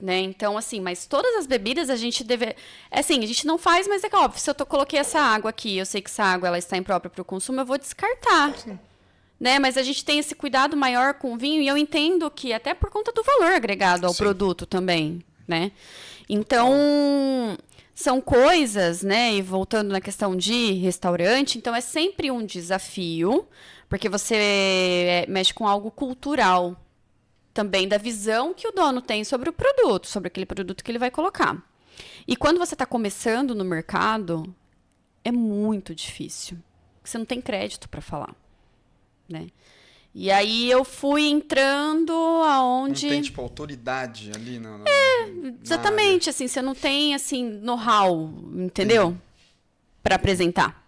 Né? Então, assim, mas todas as bebidas a gente deve... Assim, a gente não faz, mas é óbvio, se eu coloquei essa água aqui, eu sei que essa água ela está imprópria para o consumo, eu vou descartar. Sim. Né? Mas a gente tem esse cuidado maior com o vinho, e eu entendo que até por conta do valor agregado ao produto também, né? Então, são coisas, né? E voltando na questão de restaurante, então é sempre um desafio, porque você mexe com algo cultural, também da visão que o dono tem sobre o produto, sobre aquele produto que ele vai colocar. E quando você está começando no mercado, é muito difícil. Você não tem crédito para falar. Né? E aí eu fui entrando aonde... Não tem, tipo, autoridade ali na exatamente, área. Assim, você não tem, assim, know-how, entendeu? Para apresentar.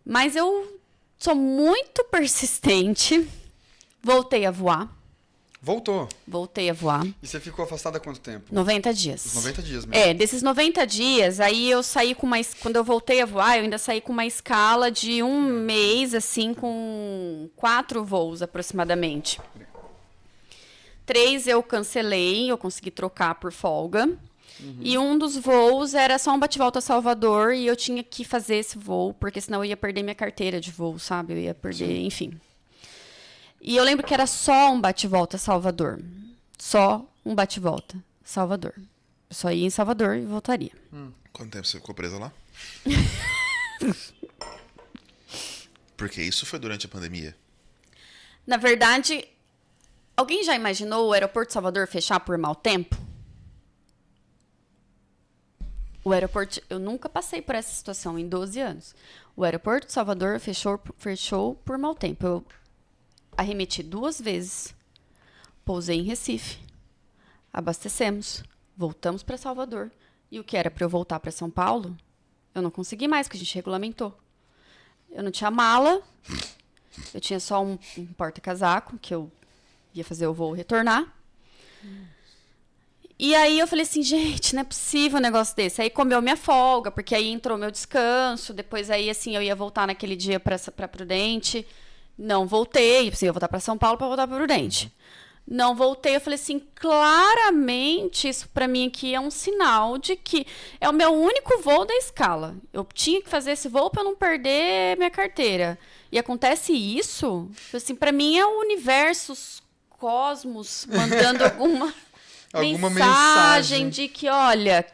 Mas eu sou muito persistente, voltei a voar. Voltei a voar. E você ficou afastada há quanto tempo? 90 dias. 90 dias mesmo. Desses 90 dias, aí eu saí com quando eu voltei a voar, eu ainda saí com uma escala de um mês, assim, com 4 voos aproximadamente. 3 eu cancelei, eu consegui trocar por folga. E um dos voos era só um bate-volta a Salvador, e eu tinha que fazer esse voo, porque senão eu ia perder minha carteira de voo, sabe? Eu ia perder, enfim. E eu lembro que era só um bate-volta a Salvador. Só um bate-volta Salvador. Eu só ia em Salvador e voltaria. Quanto tempo você ficou presa lá? Porque isso foi durante a pandemia. Na verdade, alguém já imaginou o aeroporto de Salvador fechar por mau tempo? O aeroporto... Eu nunca passei por essa situação em 12 anos. O aeroporto de Salvador fechou por mau tempo. Eu arremeti 2 vezes, pousei em Recife, abastecemos, voltamos para Salvador. E o que era para eu voltar para São Paulo, eu não consegui mais, porque a gente regulamentou. Eu não tinha mala, eu tinha só um porta-casaco, que eu ia fazer o voo retornar. E aí eu falei assim, gente, não é possível um negócio desse. Aí comeu minha folga, porque aí entrou meu descanso, depois aí assim eu ia voltar naquele dia para Prudente. Não voltei, assim, eu ia voltar para São Paulo para voltar para Prudente. Não voltei, eu falei assim, claramente isso para mim aqui é um sinal de que é o meu único voo da escala. Eu tinha que fazer esse voo para não perder minha carteira. E acontece isso, assim, para mim é o universo, os cosmos mandando alguma mensagem de que, olha,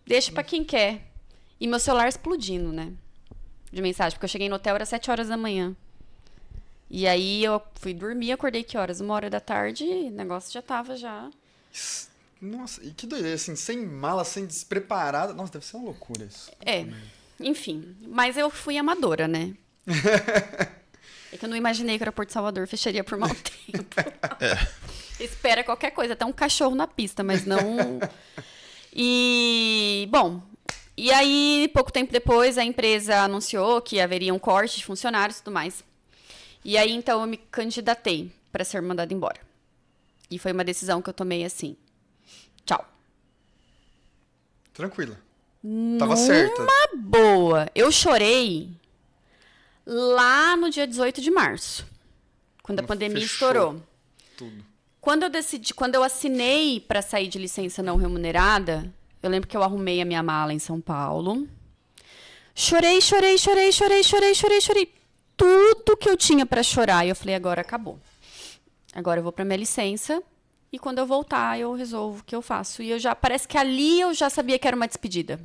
deixa para quem quer. E meu celular explodindo, né? De mensagem, porque eu cheguei no hotel, era 7 horas da manhã. E aí eu fui dormir, acordei que horas? 1h da tarde, e o negócio já tava já... Nossa, e que doideira, assim, sem mala, sem despreparada. Nossa, deve ser uma loucura isso. Enfim. Mas eu fui amadora, né? É que eu não imaginei que o aeroporto de Salvador fecharia por mau tempo. Espera qualquer coisa, até um cachorro na pista, mas não... E, bom... E aí, pouco tempo depois, a empresa anunciou que haveria um corte de funcionários e tudo mais. E aí, então, eu me candidatei para ser mandada embora. E foi uma decisão que eu tomei assim. Tchau. Tranquila. Tava certa. Uma boa. Eu chorei lá no dia 18 de março, quando a pandemia estourou. Tudo. Quando eu assinei para sair de licença não remunerada, eu lembro que eu arrumei a minha mala em São Paulo. Chorei. Tudo que eu tinha para chorar. E eu falei, agora acabou. Agora eu vou para minha licença. E quando eu voltar, eu resolvo o que eu faço. E parece que ali eu já sabia que era uma despedida.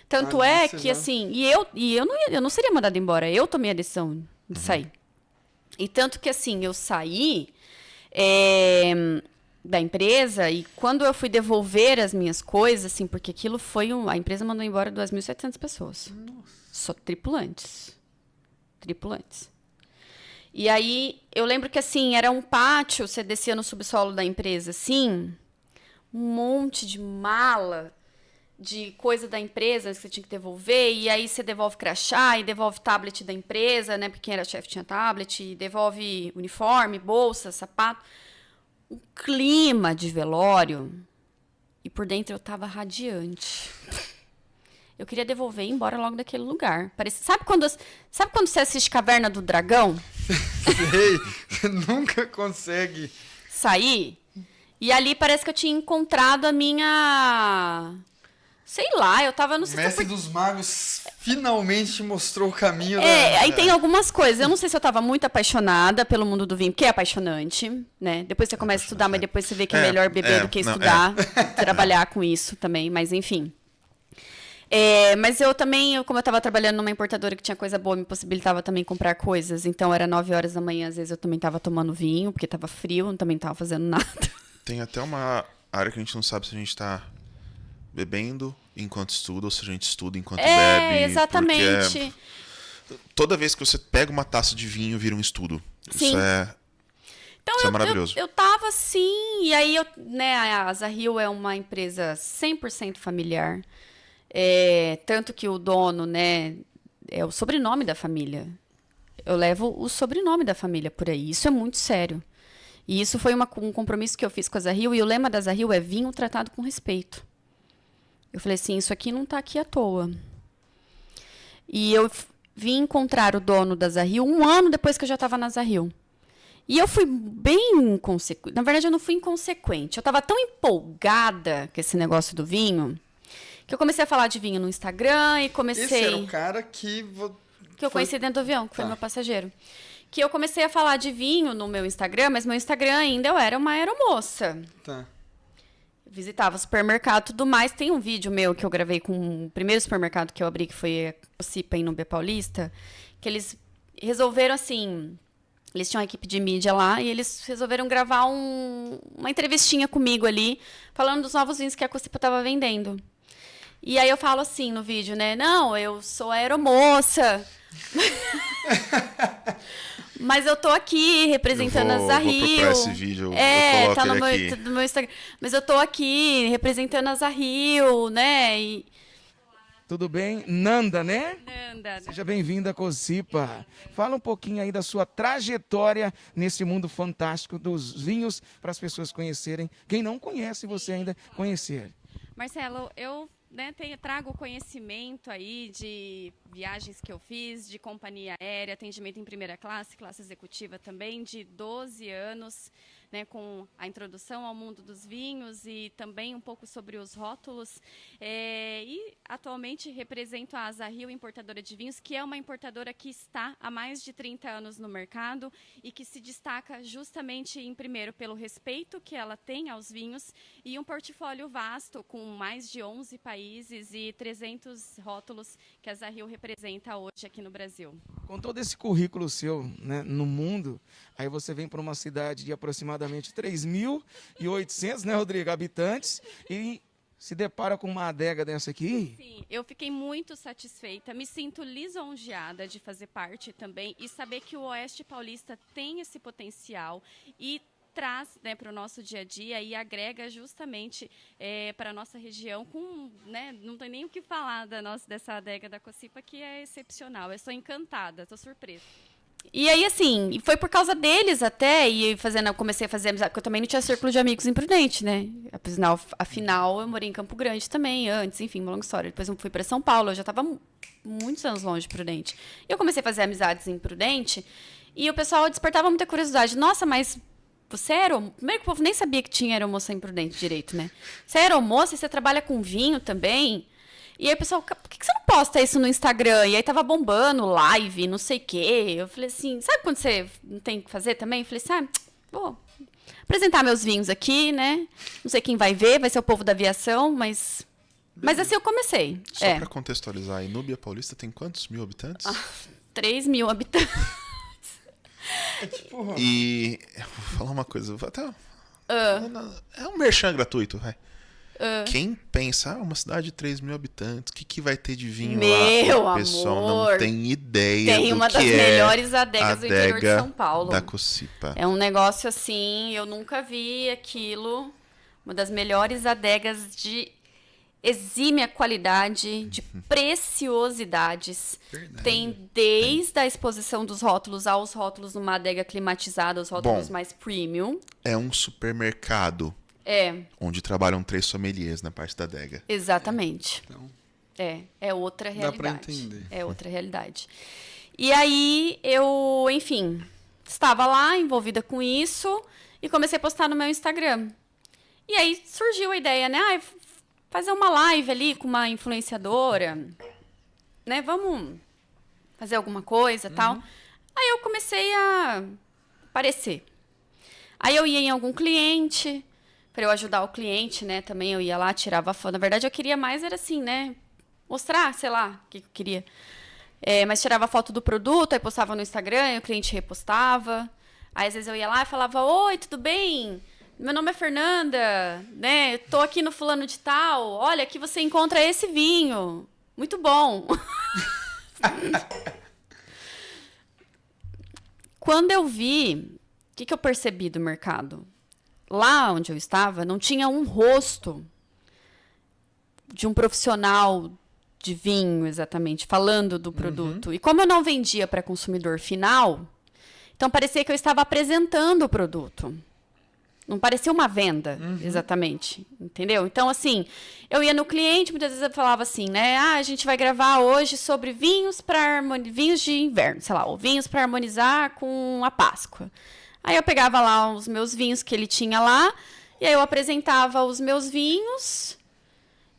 Tanto é que, assim, eu não seria mandada embora. Eu tomei a decisão de sair. E tanto que, assim, eu saí da empresa e quando eu fui devolver as minhas coisas, assim, porque aquilo foi a empresa mandou embora 2.700 pessoas. Nossa. Só tripulantes. E aí, eu lembro que, assim, era um pátio, você descia no subsolo da empresa, assim, um monte de mala de coisa da empresa que você tinha que devolver, e aí você devolve crachá, e devolve tablet da empresa, né, porque quem era chefe tinha tablet, e devolve uniforme, bolsa, sapato. Um clima de velório, e por dentro eu tava radiante. Eu queria devolver e ir embora logo daquele lugar. Sabe quando você assiste Caverna do Dragão? Sei, você nunca consegue sair. E ali parece que eu tinha encontrado a minha... Sei lá, eu tava... Não sei Mestre dos Magos finalmente mostrou o caminho. Aí tem algumas coisas. Eu não sei se eu tava muito apaixonada pelo mundo do vinho, porque é apaixonante, né? Depois você começa a estudar, mas depois você vê que é melhor beber do que estudar. Trabalhar com isso também, mas enfim... mas eu também, como eu estava trabalhando numa importadora que tinha coisa boa, me possibilitava também comprar coisas. Então, era 9 horas da manhã, às vezes eu também estava tomando vinho, porque estava frio, eu também estava fazendo nada. Tem até uma área que a gente não sabe se a gente está bebendo enquanto estuda ou se a gente estuda enquanto bebe. Exatamente. Toda vez que você pega uma taça de vinho, vira um estudo. Sim. Isso é maravilhoso. Eu tava assim, e aí a Zahil é uma empresa 100% familiar. Tanto que o dono, né, é o sobrenome da família. Eu levo o sobrenome da família por aí. Isso é muito sério. E isso foi um compromisso que eu fiz com a Zahil. E o lema da Zahil é vinho tratado com respeito. Eu falei assim, isso aqui não está aqui à toa. E eu vim encontrar o dono da Zahil 1 ano depois que eu já estava na Zahil. E eu fui bem inconsequente. Na verdade, eu não fui inconsequente. Eu estava tão empolgada com esse negócio do vinho... que eu comecei a falar de vinho no Instagram e comecei... Esse era o cara que eu conheci dentro do avião, que foi meu passageiro. Que eu comecei a falar de vinho no meu Instagram, mas meu Instagram ainda eu era uma aeromoça. Tá. Eu visitava supermercado e tudo mais. Tem um vídeo meu que eu gravei com o primeiro supermercado que eu abri, que foi a Cocipa em Nubia Paulista, que eles resolveram, assim... Eles tinham uma equipe de mídia lá e eles resolveram gravar uma entrevistinha comigo ali, falando dos novos vinhos que a Cocipa estava vendendo. E aí eu falo assim no vídeo, né? Não, eu sou aeromoça. Mas eu tô aqui representando a Zahil. Vou procurar esse vídeo, eu coloco tá no ele aqui. No meu Instagram. Mas eu tô aqui representando a Zahil, né? Tudo bem? Nanda, né? Nanda. Seja bem-vinda, Cocipa. Fala um pouquinho aí da sua trajetória nesse mundo fantástico dos vinhos, para as pessoas conhecerem. Quem não conhece, você ainda conhecer. Marcelo, eu trago conhecimento aí de viagens que eu fiz, de companhia aérea, atendimento em primeira classe, classe executiva também, de 12 anos, né, com a introdução ao mundo dos vinhos e também um pouco sobre os rótulos. E atualmente represento a Zahil, importadora de vinhos, que é uma importadora que está há mais de 30 anos no mercado e que se destaca justamente, em primeiro, pelo respeito que ela tem aos vinhos e um portfólio vasto com mais de 11 países e 300 rótulos que a Zahil representa hoje aqui no Brasil. Com todo esse currículo seu, né, no mundo, aí você vem para uma cidade de aproximadamente 3.800, né, Rodrigo, habitantes, e se depara com uma adega dessa aqui? Sim, eu fiquei muito satisfeita, me sinto lisonjeada de fazer parte também e saber que o Oeste Paulista tem esse potencial e traz, né, para o nosso dia a dia e agrega justamente para a nossa região com, né, não tem nem o que falar dessa adega da Cocipa, que é excepcional. Eu estou encantada, estou surpresa. E aí, assim, foi por causa deles até, comecei a fazer amizade, porque eu também não tinha círculo de amigos em Prudente, né? Afinal, eu morei em Campo Grande também, antes, enfim, uma longa história. Depois eu fui para São Paulo, eu já estava muitos anos longe de Prudente. E eu comecei a fazer amizades em Prudente, e o pessoal despertava muita curiosidade. Nossa, mas você era... Primeiro que o povo nem sabia que tinha aeromoça em Prudente direito, né? Você é aeromoça e você trabalha com vinho também... E aí o pessoal, por que você não posta isso no Instagram? E aí tava bombando, live, não sei o quê. Eu falei assim, sabe quando você não tem o que fazer também? Eu falei assim, vou apresentar meus vinhos aqui, né? Não sei quem vai ver, vai ser o povo da aviação, mas assim eu comecei. Só pra contextualizar, a Inúbia Paulista tem quantos mil habitantes? 3 mil habitantes. E vou falar uma coisa, é um merchan gratuito, vai. Quem pensa, uma cidade de 3 mil habitantes, o que vai ter de vinho lá? O pessoal não tem ideia tem uma das melhores adegas do interior de São Paulo. Da Cocipa. É um negócio assim, eu nunca vi aquilo. Uma das melhores adegas de exímia qualidade, de preciosidades. Verdade. Tem desde a exposição dos rótulos aos rótulos numa adega climatizada, os rótulos mais premium. É um supermercado. Onde trabalham 3 sommeliers na parte da adega. Exatamente. Então, é outra realidade. Dá pra entender. É outra realidade. E aí eu, enfim, estava lá envolvida com isso e comecei a postar no meu Instagram. E aí surgiu a ideia, né? Fazer uma live ali com uma influenciadora, né? Vamos fazer alguma coisa e tal. Aí eu comecei a aparecer. Aí eu ia em algum cliente... Para eu ajudar o cliente, né? Também eu ia lá, tirava foto. Na verdade, eu queria mais, era assim, né? Mostrar, sei lá, o que eu queria. Mas tirava foto do produto, aí postava no Instagram, e o cliente repostava. Aí, às vezes, eu ia lá e falava, oi, tudo bem? Meu nome é Fernanda, né? Tô aqui no fulano de tal. Olha, aqui você encontra esse vinho. Muito bom. Quando eu vi, o que eu percebi do mercado? Lá onde eu estava, não tinha um rosto de um profissional de vinho, exatamente, falando do produto. E como eu não vendia para consumidor final, então parecia que eu estava apresentando o produto. Não parecia uma venda, exatamente, entendeu? Então, assim, eu ia no cliente, muitas vezes eu falava assim, né? A gente vai gravar hoje sobre vinhos de inverno, sei lá, ou vinhos para harmonizar com a Páscoa. Aí eu pegava lá os meus vinhos que ele tinha lá, e aí eu apresentava os meus vinhos,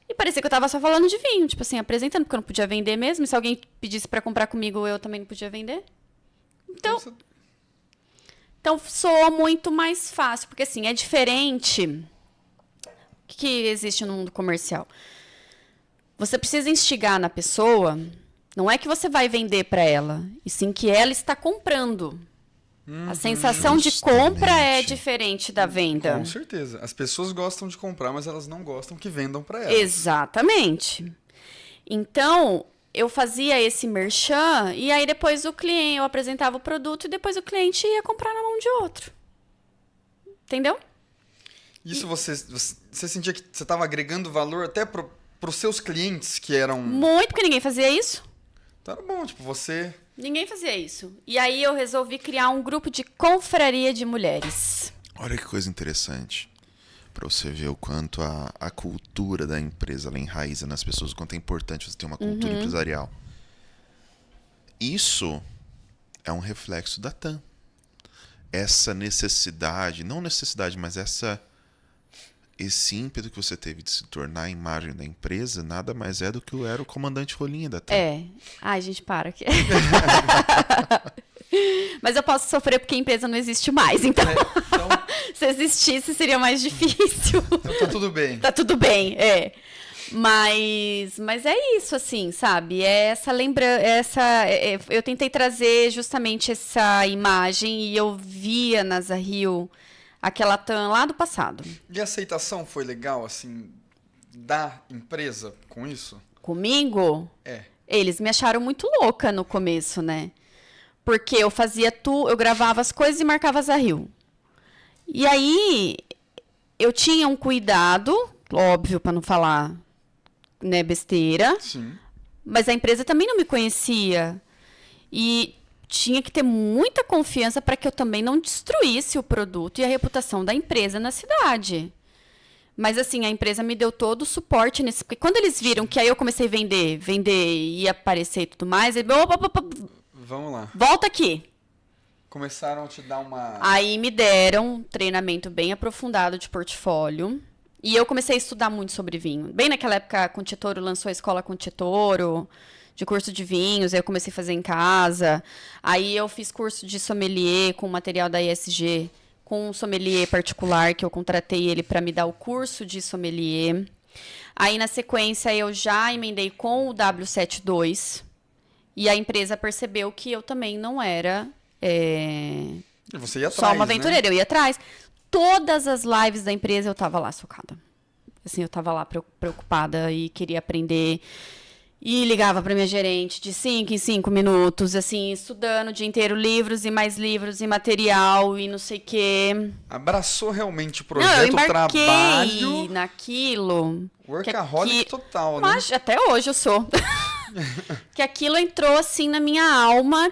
e parecia que eu estava só falando de vinho, tipo assim, apresentando, porque eu não podia vender mesmo, e se alguém pedisse para comprar comigo, eu também não podia vender. Então soa muito mais fácil, porque assim, é diferente. O que existe no mundo comercial? Você precisa instigar na pessoa, não é que você vai vender para ela, e sim que ela está comprando. A sensação de compra é diferente da venda. Com certeza. As pessoas gostam de comprar, mas elas não gostam que vendam para elas. Exatamente. Então, eu fazia esse merchan e aí depois eu apresentava o produto e depois o cliente ia comprar na mão de outro. Entendeu? Isso você sentia que você estava agregando valor até para os seus clientes que eram... Muito, porque ninguém fazia isso. Então era bom, tipo, você... Ninguém fazia isso. E aí eu resolvi criar um grupo de confraria de mulheres. Olha que coisa interessante. Para você ver o quanto a cultura da empresa ela enraiza nas pessoas, o quanto é importante você ter uma cultura empresarial. Isso é um reflexo da TAM. Essa necessidade, não necessidade, mas esse ímpeto que você teve de se tornar a imagem da empresa, nada mais é do que era o comandante Rolinha da TAM. Ai, gente, para aqui. Mas eu posso sofrer porque a empresa não existe mais, então... Se existisse, seria mais difícil. Então tá tudo bem. Tá tudo bem, Mas é isso, assim, sabe? É essa lembrança... eu tentei trazer justamente essa imagem e eu via na Zahil aquela TAM lá do passado. E a aceitação foi legal, assim, da empresa com isso? Comigo? Eles me acharam muito louca no começo, né? Porque eu fazia eu gravava as coisas e marcava Zahil. E aí, eu tinha um cuidado, óbvio, para não falar, né, besteira. Sim. Mas a empresa também não me conhecia. E tinha que ter muita confiança para que eu também não destruísse o produto e a reputação da empresa na cidade. Mas, assim, a empresa me deu todo o suporte nisso. Porque quando eles viram que aí eu comecei a vender e ia aparecer e tudo mais, eles... Vamos lá. Volta aqui. Começaram a te dar uma... Aí me deram um treinamento bem aprofundado de portfólio. E eu comecei a estudar muito sobre vinho. Bem naquela época, a Conchitoro lançou a escola Conchitoro, de curso de vinhos. Aí eu comecei a fazer em casa. Aí eu fiz curso de sommelier com material da ISG, com um sommelier particular, que eu contratei ele para me dar o curso de sommelier. Aí, na sequência, eu já emendei com o W72. E a empresa percebeu que eu também não era Você ia só atrás, uma aventureira. né? Eu ia atrás. Todas as lives da empresa eu tava lá socada. Assim, eu tava lá preocupada e queria aprender. E ligava para minha gerente de 5 em 5 minutos, assim, estudando o dia inteiro livros e material e não sei o quê. Abraçou realmente o Não, eu projeto, o embarquei trabalho. naquilo. Workaholic total, né? Mas até hoje eu sou. Que aquilo entrou assim na minha alma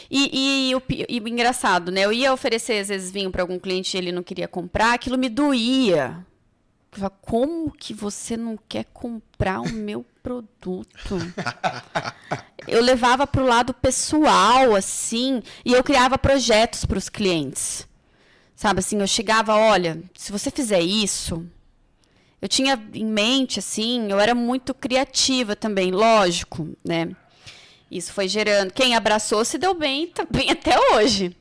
e o engraçado, né? Eu ia oferecer às vezes vinho para algum cliente e ele não queria comprar, aquilo me doía. Eu falava, como que você não quer comprar o meu produto? Eu levava para o lado pessoal, assim, e eu criava projetos para os clientes. Sabe, assim, eu chegava, olha, se você fizer isso... Eu tinha em mente, assim, eu era muito criativa também, lógico, né? Isso foi gerando. Quem abraçou se deu bem, tá bem até hoje.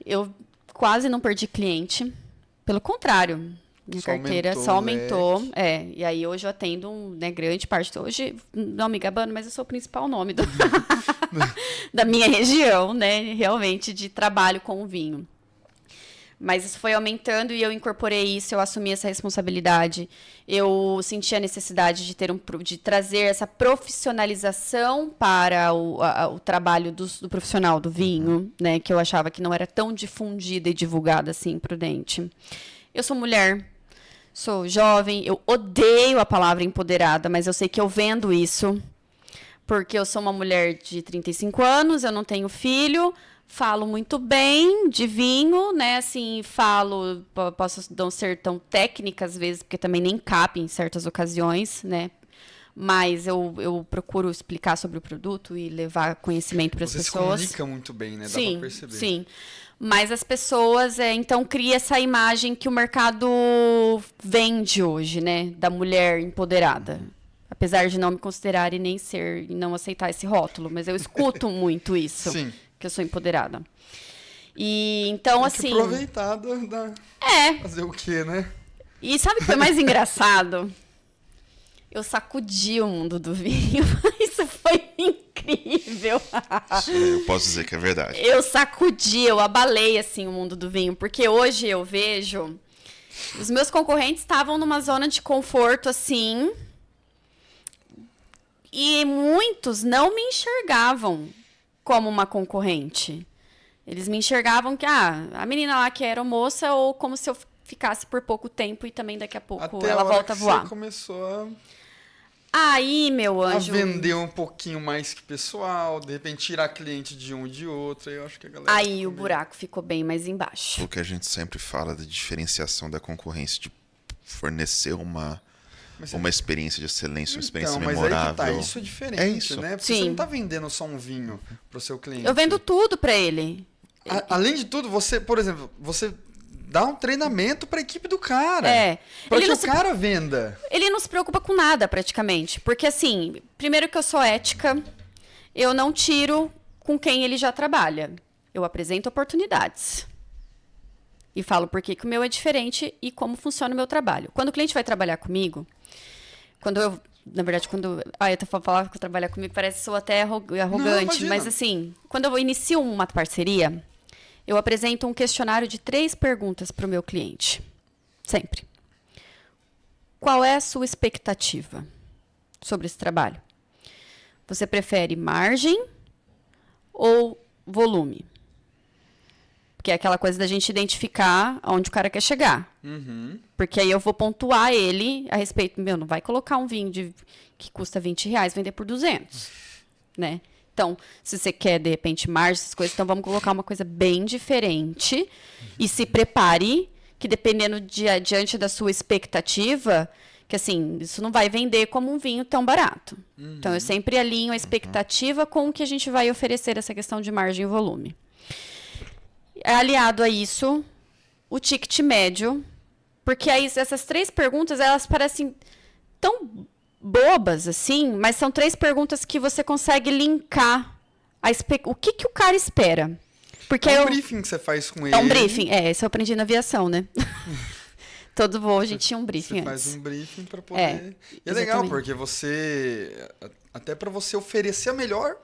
Eu quase não perdi cliente. Pelo contrário, minha carteira só aumentou. E aí hoje eu atendo grande parte. Hoje, não me gabando, mas eu sou o principal nome da minha região, né? Realmente, de trabalho com o vinho. Mas isso foi aumentando e eu incorporei isso, eu assumi essa responsabilidade. Eu senti a necessidade de trazer essa profissionalização para o trabalho do profissional do vinho, né? Que eu achava que não era tão difundida e divulgada assim, prudente. Eu sou mulher, sou jovem, eu odeio a palavra empoderada, mas eu sei que eu vendo isso, porque eu sou uma mulher de 35 anos, eu não tenho filho... Falo muito bem de vinho, né? Assim, posso não ser tão técnica às vezes, porque também nem cabe em certas ocasiões, né? Mas eu procuro explicar sobre o produto e levar conhecimento para as pessoas. Você se comunica muito bem, né? Dá sim, pra perceber. Sim. Mas as pessoas, então, cria essa imagem que o mercado vende hoje, né? Da mulher empoderada. Apesar de não me considerar e nem ser, e não aceitar esse rótulo. Mas eu escuto muito isso. Sim. Que eu sou empoderada. E então, tem que assim... aproveitar fazer o quê, né? E sabe o que foi mais engraçado? Eu sacudi o mundo do vinho. Isso foi incrível. Eu posso dizer que é verdade. Eu abalei, assim, o mundo do vinho. Porque hoje eu vejo... Os meus concorrentes estavam numa zona de conforto, assim... E muitos não me enxergavam como uma concorrente. Eles me enxergavam que, a menina lá que era moça, ou como se eu ficasse por pouco tempo e também daqui a pouco até ela volta a voar. Você começou Aí, meu anjo... a vender um pouquinho mais que pessoal, de repente tirar cliente de um e de outro, eu acho que a galera... Aí o buraco ficou bem mais embaixo. O que a gente sempre fala da diferenciação da concorrência, de fornecer uma experiência de excelência, uma experiência memorável. Mas aí que tá, isso é diferente, é isso. né? Porque Sim. você não tá vendendo só um vinho pro seu cliente. Eu vendo tudo pra ele. Além de tudo, você, por exemplo, você dá um treinamento pra equipe do cara. Pra que o cara venda. Ele não se preocupa com nada, praticamente. Porque, assim, primeiro que eu sou ética, eu não tiro com quem ele já trabalha. Eu apresento oportunidades. E falo por que o meu é diferente e como funciona o meu trabalho. Quando o cliente vai trabalhar comigo, na verdade, eu tô falando que trabalhar comigo parece que sou até arrogante, mas assim, quando eu inicio uma parceria, eu apresento um questionário de 3 perguntas para o meu cliente. Sempre. Qual é a sua expectativa sobre esse trabalho? Você prefere margem ou volume? Porque é aquela coisa da gente identificar onde o cara quer chegar. Uhum. Porque aí eu vou pontuar ele a respeito... não vai colocar um vinho que custa R$20, vender por 200. Né? Então, se você quer, de repente, margem, essas coisas, então vamos colocar uma coisa bem diferente e se prepare, que dependendo diante da sua expectativa, que assim, isso não vai vender como um vinho tão barato. Então, eu sempre alinho a expectativa com o que a gente vai oferecer, essa questão de margem e volume. Aliado a isso, o ticket médio, porque aí essas 3 perguntas, elas parecem tão bobas, assim, mas são 3 perguntas que você consegue linkar o que o cara espera. Porque é um briefing que você faz com ele. É um briefing, isso eu aprendi na aviação, né? Todo voo a gente tinha um briefing Você antes. faz um briefing para poder... E é legal, porque você... Até para você oferecer a melhor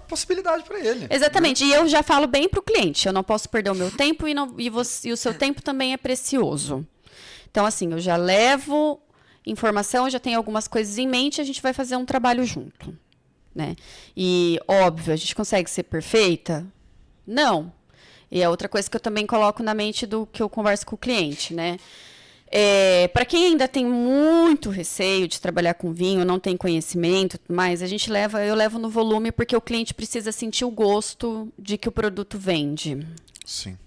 possibilidade para ele. Exatamente. Né? E eu já falo bem para o cliente. Eu não posso perder o meu tempo e o seu tempo também é precioso. Então, assim, eu já levo informação, já tenho algumas coisas em mente, a gente vai fazer um trabalho junto, né? E, óbvio, a gente consegue ser perfeita? Não. E é outra coisa que eu também coloco na mente do que eu converso com o cliente, né? Para quem ainda tem muito receio de trabalhar com vinho, não tem conhecimento, mas eu levo no volume porque o cliente precisa sentir o gosto de que o produto vende. Sim.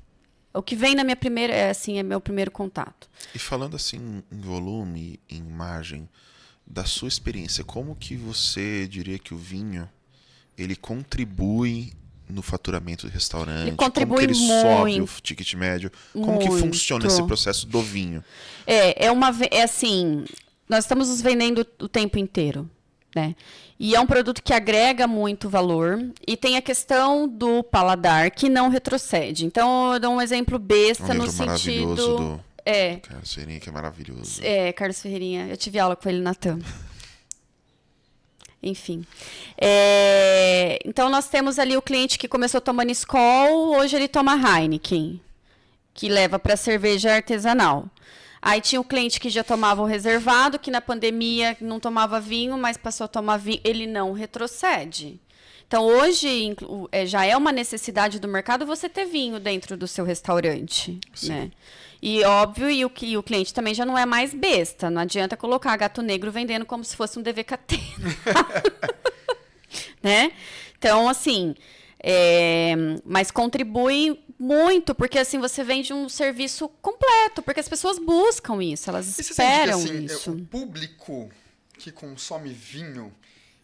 O que vem na minha primeira, é meu primeiro contato. E falando assim em volume, em margem, da sua experiência, como que você diria que o vinho ele contribui no faturamento do restaurante? Ele contribui como que ele sobe o ticket médio? Como que funciona esse processo do vinho? Assim, nós estamos nos vendendo o tempo inteiro, né? E é um produto que agrega muito valor e tem a questão do paladar que não retrocede. Então, eu dou um exemplo besta no sentido... Carlos Ferreirinha, que é maravilhoso. Carlos Ferreirinha. Eu tive aula com ele na TAM. Enfim. Então, nós temos ali o cliente que começou tomando Skol, hoje ele toma Heineken, que leva para cerveja artesanal. Aí tinha o cliente que já tomava o reservado, que na pandemia não tomava vinho, mas passou a tomar vinho. Ele não retrocede. Então, hoje, já é uma necessidade do mercado você ter vinho dentro do seu restaurante, né? E, óbvio, e o cliente também já não é mais besta. Não adianta colocar Gato Negro vendendo como se fosse um DVKT. Né? Então, assim... mas contribui muito, porque assim você vende um serviço completo, porque as pessoas buscam isso, elas esperam isso. O público que consome vinho,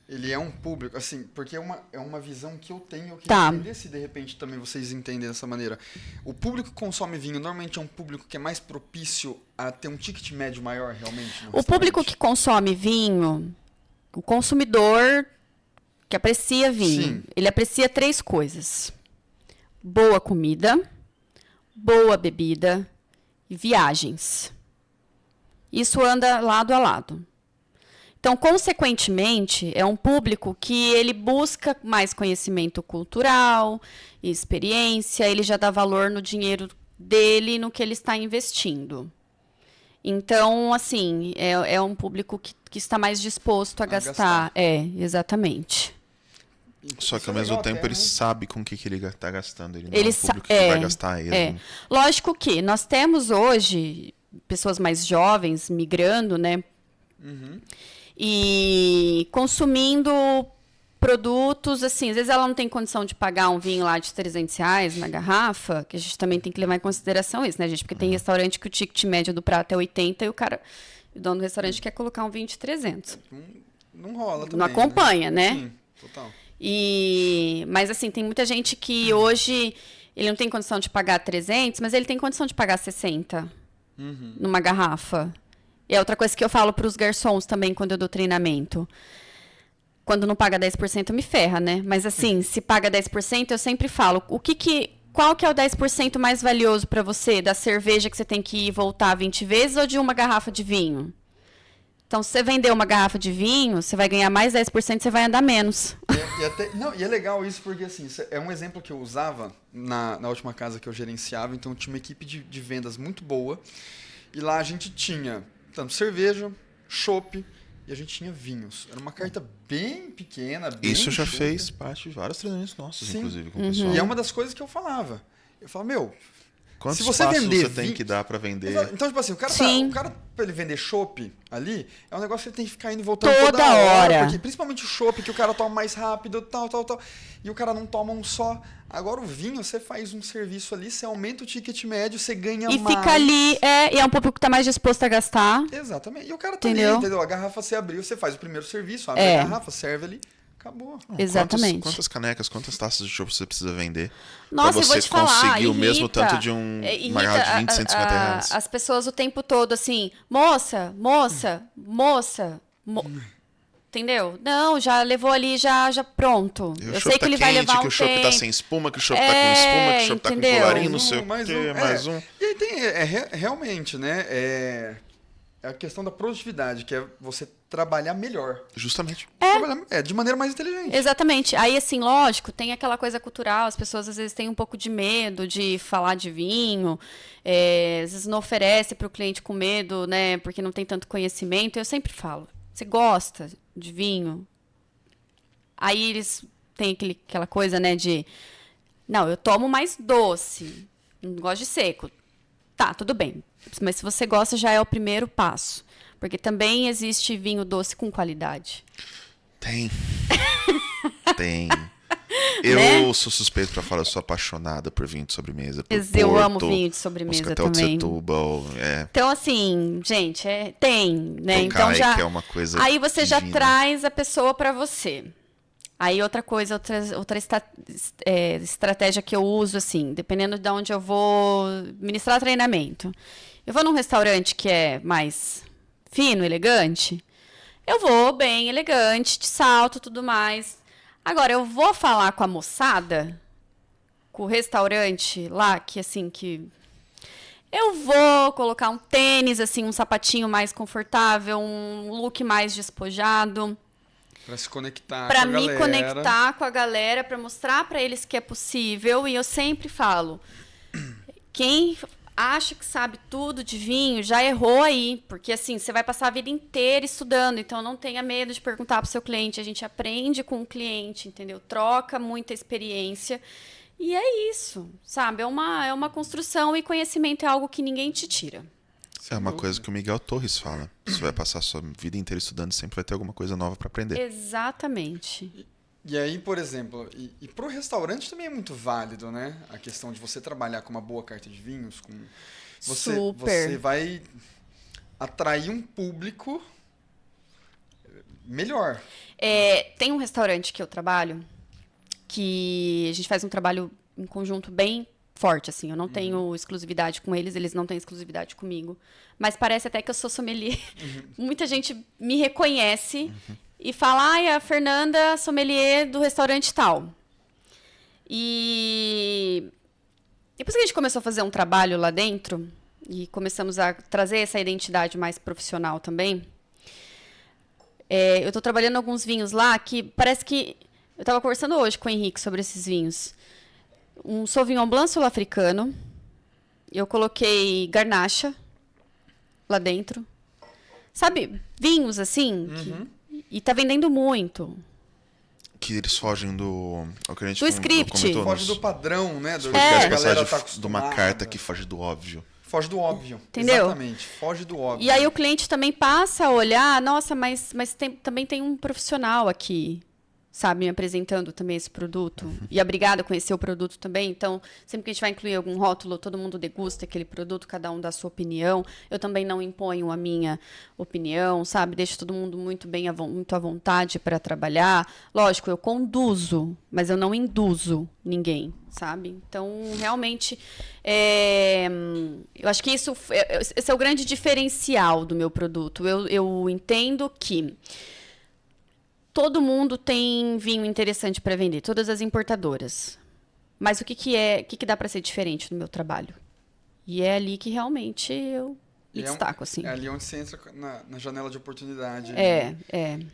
ele é um público, assim, porque é uma visão que eu tenho, eu queria entender se de repente também vocês entendem dessa maneira. O público que consome vinho normalmente é um público que é mais propício a ter um ticket médio maior, realmente? O público que consome vinho, o consumidor que aprecia vinho, ele aprecia 3 coisas: boa comida, boa bebida e viagens. Isso anda lado a lado. Então, consequentemente, é um público que ele busca mais conhecimento cultural, experiência, ele já dá valor no dinheiro dele, no que ele está investindo. Então, assim, é um público que está mais disposto a gastar. Exatamente. Só que ao mesmo tempo ele sabe com o que ele está gastando. Ele não é um público que vai gastar ele. Lógico que nós temos hoje pessoas mais jovens migrando, né? Uhum. E consumindo produtos, assim, às vezes ela não tem condição de pagar um vinho lá de R$300 na garrafa, que a gente também tem que levar em consideração isso, né, gente? Porque tem restaurante que o ticket médio do prato é 80 e o dono do restaurante quer colocar um vinho de 300. Não rola também. Não acompanha, né? Sim, total. Mas, assim, tem muita gente que hoje ele não tem condição de pagar 300, mas ele tem condição de pagar 60 numa garrafa. E é outra coisa que eu falo para os garçons também quando eu dou treinamento. Quando não paga 10% me ferra, né? Mas assim, se paga 10%, eu sempre falo, qual que é o 10% mais valioso para você da cerveja que você tem que ir voltar 20 vezes ou de uma garrafa de vinho? Então, se você vender uma garrafa de vinho, você vai ganhar mais 10%, você vai andar menos. E é legal isso porque, assim, é um exemplo que eu usava na última casa que eu gerenciava. Então, eu tinha uma equipe de vendas muito boa. E lá a gente tinha tanto cerveja, chopp, e a gente tinha vinhos. Era uma carta bem pequena, bem Isso já enxuta. fez parte de vários treinamentos nossos, Sim. inclusive, com o pessoal. E é uma das coisas que eu falava. Eu falava, Quantos se você passos vender você tem que dar pra vender? Então, tipo assim, o cara pra ele vender chopp ali, é um negócio que ele tem que ficar indo e voltando Toda hora. Porque, principalmente o chopp, que o cara toma mais rápido, tal. E o cara não toma um só. Agora o vinho, você faz um serviço ali, você aumenta o ticket médio, você ganha e mais. fica ali, e é um público que tá mais disposto a gastar. Exatamente. E o cara tá Entendeu? ali, entendeu? A garrafa você abriu, você faz o primeiro serviço, abre a garrafa, serve ali. Acabou. Exatamente. Quantas canecas, quantas taças de chopp você precisa vender? Nossa, pra eu vou você te falar, conseguir o irrita, mesmo tanto de uma garrafa de 20, 150 reais? As pessoas o tempo todo assim, moça. Entendeu? Não, já levou ali, já pronto. Eu sei que ele vai levar um tempo. Que o chopp tá sem espuma, que o chopp tá com espuma, que o chopp tá com colarinho, não sei o quê, mais um. E aí tem, realmente, né, é a questão da produtividade, que é você trabalhar melhor. Justamente. Trabalhar, de maneira mais inteligente. Exatamente. Aí, assim, lógico, tem aquela coisa cultural, as pessoas às vezes têm um pouco de medo de falar de vinho, às vezes não oferece para o cliente com medo, né, porque não tem tanto conhecimento. Eu sempre falo, você gosta de vinho? Aí eles têm aquela coisa, né, de, não, eu tomo mais doce, não gosto de seco. Tá, tudo bem. Mas se você gosta, já é o primeiro passo. Porque também existe vinho doce com qualidade. Tem. Eu sou suspeito pra falar, eu sou apaixonada por vinho de sobremesa. Eu amo vinho de sobremesa também. Setúbal, Então, assim, gente, tem, né? Tem então já. Que é uma coisa aí você divina. já traz a pessoa pra você. Aí outra coisa, outra estratégia que eu uso, assim, dependendo de onde eu vou ministrar treinamento. Eu vou num restaurante que é mais fino, elegante, eu vou bem elegante, de salto, tudo mais. Agora, eu vou falar com a moçada, com o restaurante lá, que assim, que... Eu vou colocar um tênis, assim, um sapatinho mais confortável, um look mais despojado. Pra se conectar pra com a galera. Pra me conectar com a galera, pra mostrar pra eles que é possível. E eu sempre falo, quem acha que sabe tudo de vinho já errou aí. Porque assim, você vai passar a vida inteira estudando. Então não tenha medo de perguntar pro seu cliente. A gente aprende com o cliente, entendeu? Troca muita experiência. E é isso, sabe? É uma construção e conhecimento é algo que ninguém te tira. É uma coisa que o Miguel Torres fala. Você vai passar a sua vida inteira estudando, sempre vai ter alguma coisa nova para aprender. Exatamente. E aí, por exemplo, e para o restaurante também é muito válido, né? A questão de você trabalhar com uma boa carta de vinhos. Você vai atrair um público melhor. Tem um restaurante que eu trabalho que a gente faz um trabalho em conjunto bem forte, assim. Eu não tenho exclusividade com eles, eles não têm exclusividade comigo. Mas parece até que eu sou sommelier. Muita gente me reconhece e fala, ai, a Fernanda sommelier do restaurante tal. E depois que a gente começou a fazer um trabalho lá dentro e começamos a trazer essa identidade mais profissional também, eu estou trabalhando alguns vinhos lá que parece que... Eu estava conversando hoje com o Henrique sobre esses vinhos. Um Sauvignon Blanc sul-africano. Eu coloquei garnacha lá dentro. Sabe, vinhos assim. E tá vendendo muito. Que eles fogem do... do script. Foge do padrão, né? Do de uma carta que foge do óbvio. Foge do óbvio. Entendeu? Exatamente. Foge do óbvio. E aí o cliente também passa a olhar, nossa, mas também tem um profissional aqui, sabe, me apresentando também esse produto. E obrigada a conhecer o produto também. Então, sempre que a gente vai incluir algum rótulo, todo mundo degusta aquele produto, cada um dá a sua opinião. Eu também não imponho a minha opinião, sabe? Deixo todo mundo muito à vontade para trabalhar. Lógico, eu conduzo, mas eu não induzo ninguém, sabe? Então, realmente, eu acho que esse é o grande diferencial do meu produto. Eu entendo que todo mundo tem vinho interessante para vender, todas as importadoras. Mas o que dá para ser diferente no meu trabalho? E é ali que realmente eu me destaco, assim. É ali onde você entra na janela de oportunidade. E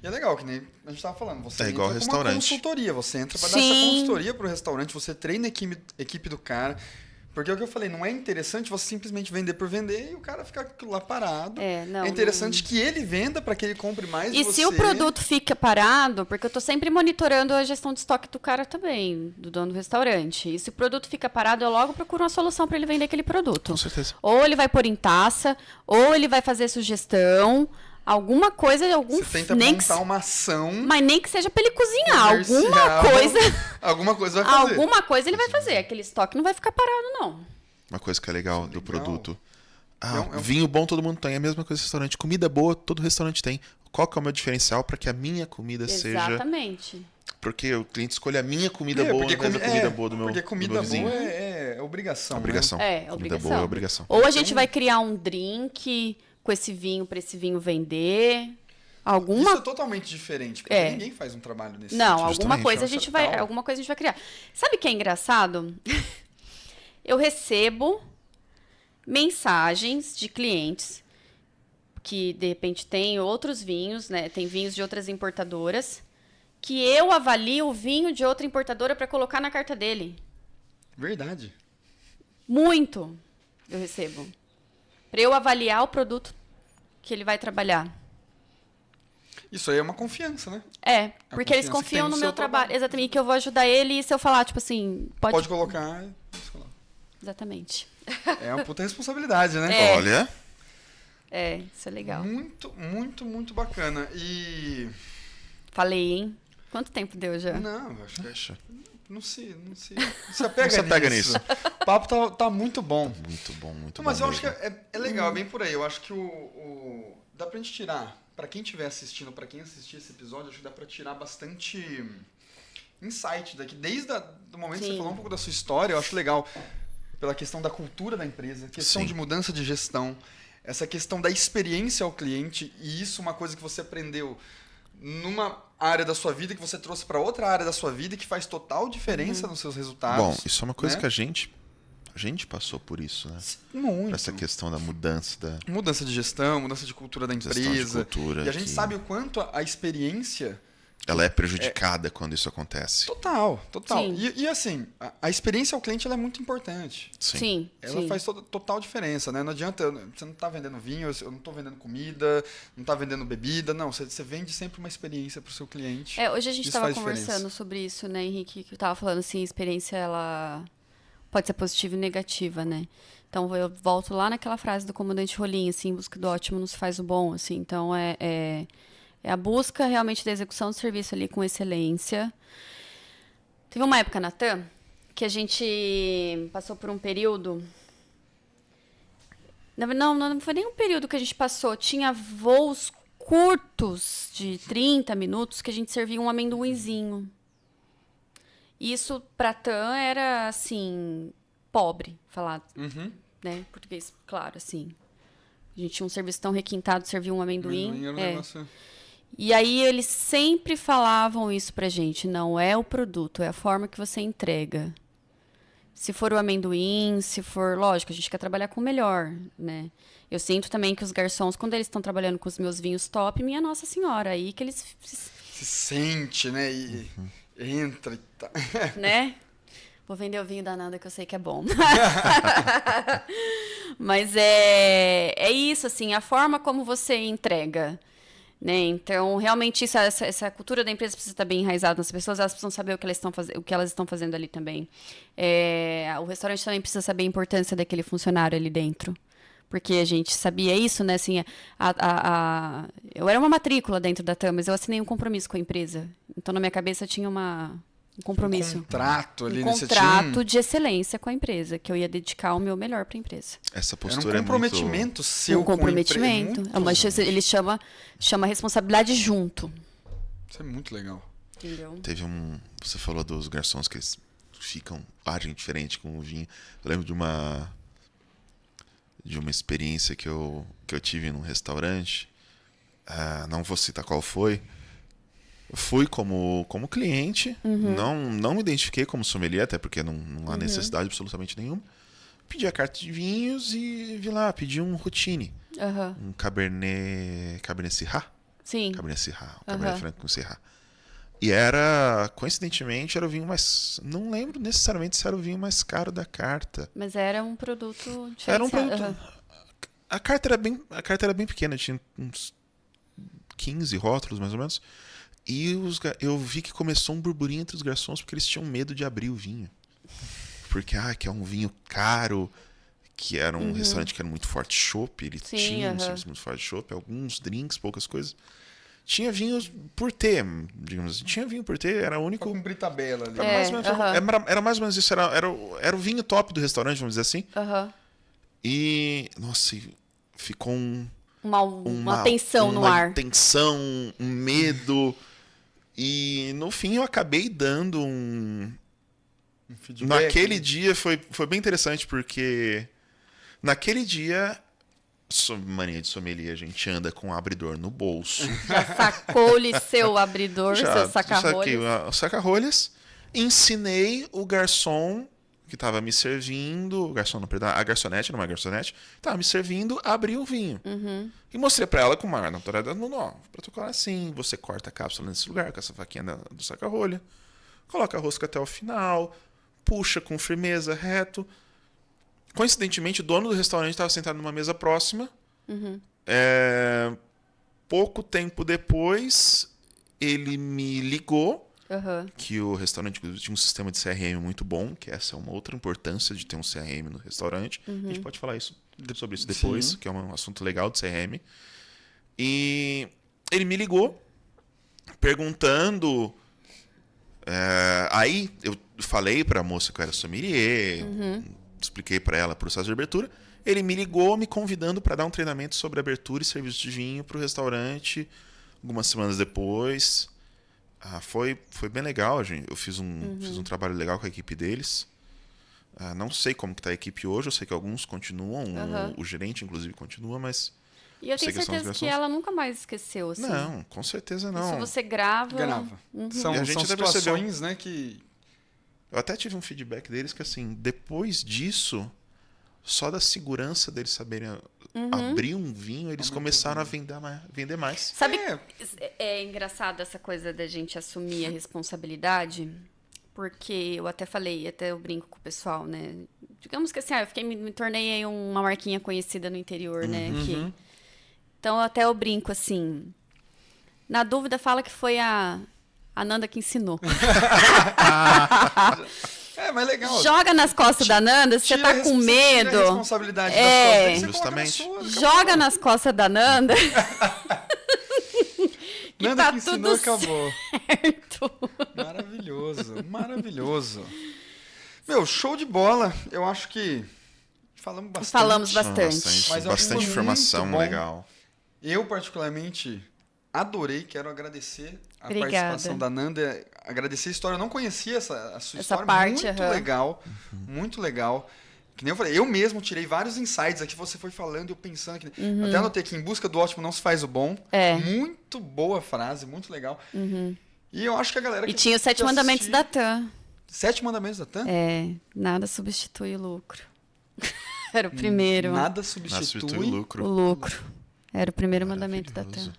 é legal, que nem a gente estava falando. Você igual entra restaurante. Com uma consultoria. Você entra para dar essa consultoria para o restaurante, você treina a equipe do cara, Porque é o que eu falei, não é interessante você simplesmente vender por vender e o cara ficar lá parado. Não, é interessante que ele venda para que ele compre mais de E você. se o produto fica parado, porque eu tô sempre monitorando a gestão de estoque do cara também, do dono do restaurante. E se o produto fica parado, eu logo procuro uma solução para ele vender aquele produto. Com certeza. Ou ele vai pôr em taça, ou ele vai fazer sugestão, alguma coisa, Você tenta nem montar uma ação. Mas nem que seja para ele cozinhar, alguma coisa vai fazer. alguma coisa ele vai fazer. Aquele estoque não vai ficar parado, não. Uma coisa que é legal do produto. É um- Vinho bom todo mundo tem. É a mesma coisa do restaurante. Comida boa todo restaurante tem. Qual que é o meu diferencial para que a minha comida seja... Exatamente. Porque o cliente escolhe a minha comida boa ao invés da comida boa do meu Porque do comida meu vizinho. boa é obrigação. Obrigação. Comida Comida boa é obrigação. Ou a gente vai criar um drink com esse vinho para esse vinho vender. Isso é totalmente diferente, porque ninguém faz um trabalho desse Não, sentido. alguma coisa a gente vai criar. Sabe o que é engraçado? Eu recebo mensagens de clientes que de repente tem outros vinhos, né? Tem vinhos de outras importadoras, que eu avalio o vinho de outra importadora para colocar na carta dele. Verdade. Muito eu recebo. Para eu avaliar o produto que ele vai trabalhar. Isso aí é uma confiança, né? Porque eles confiança que confiam tem no no seu meu trabalho. trabalho. Exatamente, que eu vou ajudar ele e se eu falar, tipo assim, Pode colocar. Exatamente. É uma puta responsabilidade, né? Olha, Isso é legal. Muito, muito, muito bacana. E. Falei, hein? Quanto tempo deu já? Não, acho que. fecha. Não se apega, Não se apega nisso. O papo tá muito bom. Muito bom, muito Mas bom eu acho que mesmo. é legal, é bem por aí. Eu acho que dá pra gente tirar, pra quem estiver assistindo, pra quem assistir esse episódio, acho que dá pra tirar bastante insight daqui. Desde o momento que você falou um pouco da sua história, eu acho legal. Pela questão da cultura da empresa, questão Sim. de mudança de gestão, essa questão da experiência ao cliente, e isso é uma coisa que você aprendeu numa área da sua vida, que você trouxe para outra área da sua vida e que faz total diferença nos seus resultados. Bom, isso é uma coisa né? que a gente passou por isso, né? Muito. Por essa questão da mudança da Mudança de gestão, mudança de cultura da gestão empresa. de cultura. E a gente sabe o quanto a experiência... Ela é prejudicada quando isso acontece. Total. Sim. E assim, a experiência ao cliente ela é muito importante. Sim. Ela faz total diferença, né? Não adianta, você não está vendendo vinho, eu não estou vendendo comida, não está vendendo bebida, não. Você vende sempre uma experiência para o seu cliente. Hoje a gente Isso estava faz conversando diferença. sobre isso, né, Henrique? Que eu estava falando assim, a experiência, ela pode ser positiva e negativa, né? Então, eu volto lá naquela frase do comandante Rolim, assim, em busca do ótimo não se faz o bom, assim. Então, é a busca realmente da execução do serviço ali com excelência. Teve uma época na TAM que a gente passou por um período... Não foi nem um período que a gente passou. Tinha voos curtos de 30 minutos que a gente servia um amendoinzinho. Isso para a TAM era, assim, pobre, falar, né? Português, claro, assim. A gente tinha um serviço tão requintado, servia um amendoim. Amendoim era um negócio... E aí eles sempre falavam isso pra gente, não é o produto, é a forma que você entrega. Se for o amendoim, se for... Lógico, a gente quer trabalhar com o melhor, né? Eu sinto também que os garçons, quando eles estão trabalhando com os meus vinhos top, minha Nossa Senhora, aí que eles... Se sente, né? E entra e tá. Né? Vou vender o vinho da Nanda que eu sei que é bom. Mas é isso, assim, a forma como você entrega... Né? Então, realmente, essa cultura da empresa precisa estar bem enraizada nas pessoas, elas precisam saber o que elas estão fazendo ali também. O restaurante também precisa saber a importância daquele funcionário ali dentro. Porque a gente sabia isso, né? Assim, eu era uma matrícula dentro da TAM, mas eu assinei um compromisso com a empresa. Então, na minha cabeça, tinha um compromisso. Um contrato ali, um né? contrato de excelência com a empresa, que eu ia dedicar o meu melhor para a empresa. Essa Era postura um comprometimento seu Um comprometimento. Ele chama responsabilidade junto. Isso é muito legal. Entendeu? Teve você falou dos garçons que eles ficam agem diferente com o vinho. Eu lembro de uma experiência que eu tive num restaurante. Não vou citar qual foi. Fui como cliente, não me identifiquei como sommelier, até porque não há necessidade absolutamente nenhuma. Pedi a carta de vinhos e vi lá, pedi um Routine. Um Cabernet Syrah. Sim. Cabernet Syrah, um Cabernet Franc com Syrah. E era, coincidentemente, era o vinho mais... Não lembro necessariamente se era o vinho mais caro da carta. Mas era um produto diferenciado. Era um produto... A carta era bem pequena, tinha uns 15 rótulos, mais ou menos. E eu vi que começou um burburinho entre os garçons porque eles tinham medo de abrir o vinho. Porque, que é um vinho caro, que era um restaurante que era muito forte chopp, ele tinha um serviço muito forte de chopp, alguns drinks, poucas coisas. Tinha vinhos por ter, digamos assim. Tinha vinho por ter, era o único... Só cumprir tabela ali. Era mais ou menos isso, era o vinho top do restaurante, vamos dizer assim. E, nossa, ficou uma tensão no ar. Uma tensão, um medo. E no fim eu acabei dando um feedback. Naquele dia foi bem interessante, porque naquele dia, mania de sommelier, a gente anda com o abridor no bolso. Já sacou-lhe seu abridor, seu saca-rolhas? Saquei o saca-rolhas. Ensinei o garçom que estava me servindo, a garçonete, não é garçonete, estava me servindo a abrir o vinho. E mostrei para ela com uma naturalidade, o protocolo é assim, você corta a cápsula nesse lugar com essa faquinha do saca-rolha, coloca a rosca até o final, puxa com firmeza, reto. Coincidentemente, o dono do restaurante estava sentado numa mesa próxima. Pouco tempo depois, ele me ligou que o restaurante tinha um sistema de CRM muito bom, que essa é uma outra importância de ter um CRM no restaurante. A gente pode falar sobre isso depois, que é um assunto legal de CRM. E ele me ligou perguntando... aí eu falei para a moça que eu era sommelier, expliquei para ela o processo de abertura. Ele me ligou me convidando para dar um treinamento sobre abertura e serviço de vinho para o restaurante algumas semanas depois. Foi bem legal, gente. Eu fiz um trabalho legal com a equipe deles. Não sei como que tá a equipe hoje, eu sei que alguns continuam, o gerente inclusive continua, mas... E eu tenho certeza que ela nunca mais esqueceu, assim. Não, com certeza não. Se você grava... São situações, né, que... Eu até tive um feedback deles que, assim, depois disso, só da segurança deles saberem abrir um vinho, eles começaram a vender mais. Sabe, é engraçado essa coisa da gente assumir a responsabilidade, porque eu até falei, até eu brinco com o pessoal, né? Digamos que assim, eu me tornei aí uma marquinha conhecida no interior, né? Então até eu brinco assim, na dúvida fala que foi a Nanda que ensinou. Mas legal. Joga nas costas da Nanda, se você tá com medo. Tira a responsabilidade das costas. Justamente. Joga nas costas da Nanda. Nanda que ensinou, acabou. Certo. Maravilhoso. Meu, show de bola. Eu acho que falamos bastante. Mas bastante informação legal. Eu, particularmente, adorei. Quero agradecer a Obrigada. participação da Nanda. Agradecer a história. Eu não conhecia a sua história. Parte, muito legal. Muito legal. Que nem eu falei, eu mesmo tirei vários insights aqui, você foi falando e eu pensando aqui. Até anotei que em busca do ótimo não se faz o bom. Muito boa frase, muito legal. E eu acho que a galera... E tinha os 7 mandamentos da TAM. 7 mandamentos da TAM? Nada substitui o lucro. Era o primeiro. Nada substitui o lucro. Era o primeiro mandamento da TAM.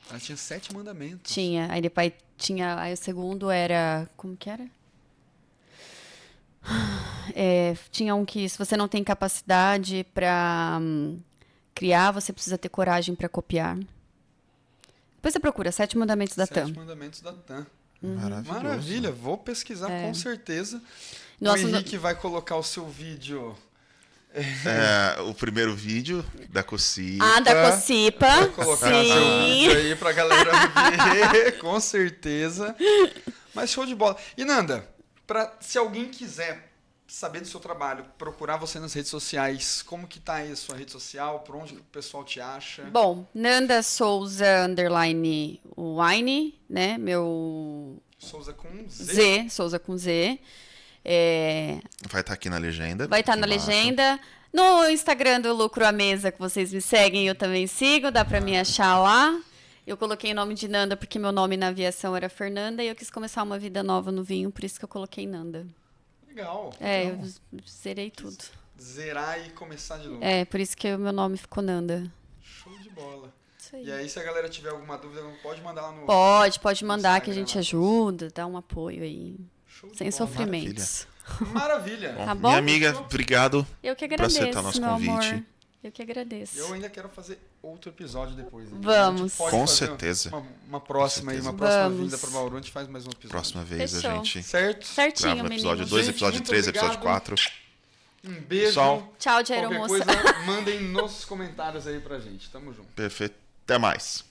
Ela tinha 7 mandamentos. Tinha. Aí depois tinha... Aí o segundo era... Como que era? Tinha um que se você não tem capacidade para criar, você precisa ter coragem para copiar. Depois você procura 7 mandamentos da TAM. 7 mandamentos da TAM. Maravilha, vou pesquisar com certeza. Nossa, o Henrique vai colocar o seu vídeo. O primeiro vídeo da Cocipa. Da Cocipa. Vai colocar o seu vídeo aí pra galera ver, com certeza. Mas show de bola. E Nanda, se alguém quiser saber do seu trabalho, procurar você nas redes sociais, como que tá aí a sua rede social, por onde o pessoal te acha? Bom, Nanda Souza _ Wine, né? Meu... Souza com Z. Souza com Z. Vai estar aqui na legenda. Vai estar na legenda. No Instagram do Lucro à Mesa, que vocês me seguem, eu também sigo, dá pra me achar lá. Eu coloquei o nome de Nanda porque meu nome na aviação era Fernanda e eu quis começar uma vida nova no vinho, por isso que eu coloquei Nanda. Legal. Eu zerei tudo. Zerar e começar de novo. Por isso que o meu nome ficou Nanda. Show de bola. Isso aí. E aí, se a galera tiver alguma dúvida, pode mandar lá no... Pode mandar que a gente ajuda, dá um apoio aí. Sem sofrimentos. Maravilha. Tá bom? Minha amiga, obrigado Eu que por agradeço, aceitar nosso meu convite. amor. Eu que agradeço. Eu ainda quero fazer outro episódio depois. Hein? Vamos. Com certeza. Uma próxima aí, uma próxima vinda para Bauru, a gente faz mais um episódio. Próxima vez Fechou. a gente Certo? Certinho, grava o episódio meninos. 2, episódio Gente, 3, muito episódio obrigado. 4. Um beijo. Pessoal. Tchau, Qualquer Jairo Moça. coisa, mandem nos comentários aí pra gente. Tamo junto. Perfeito. Até mais.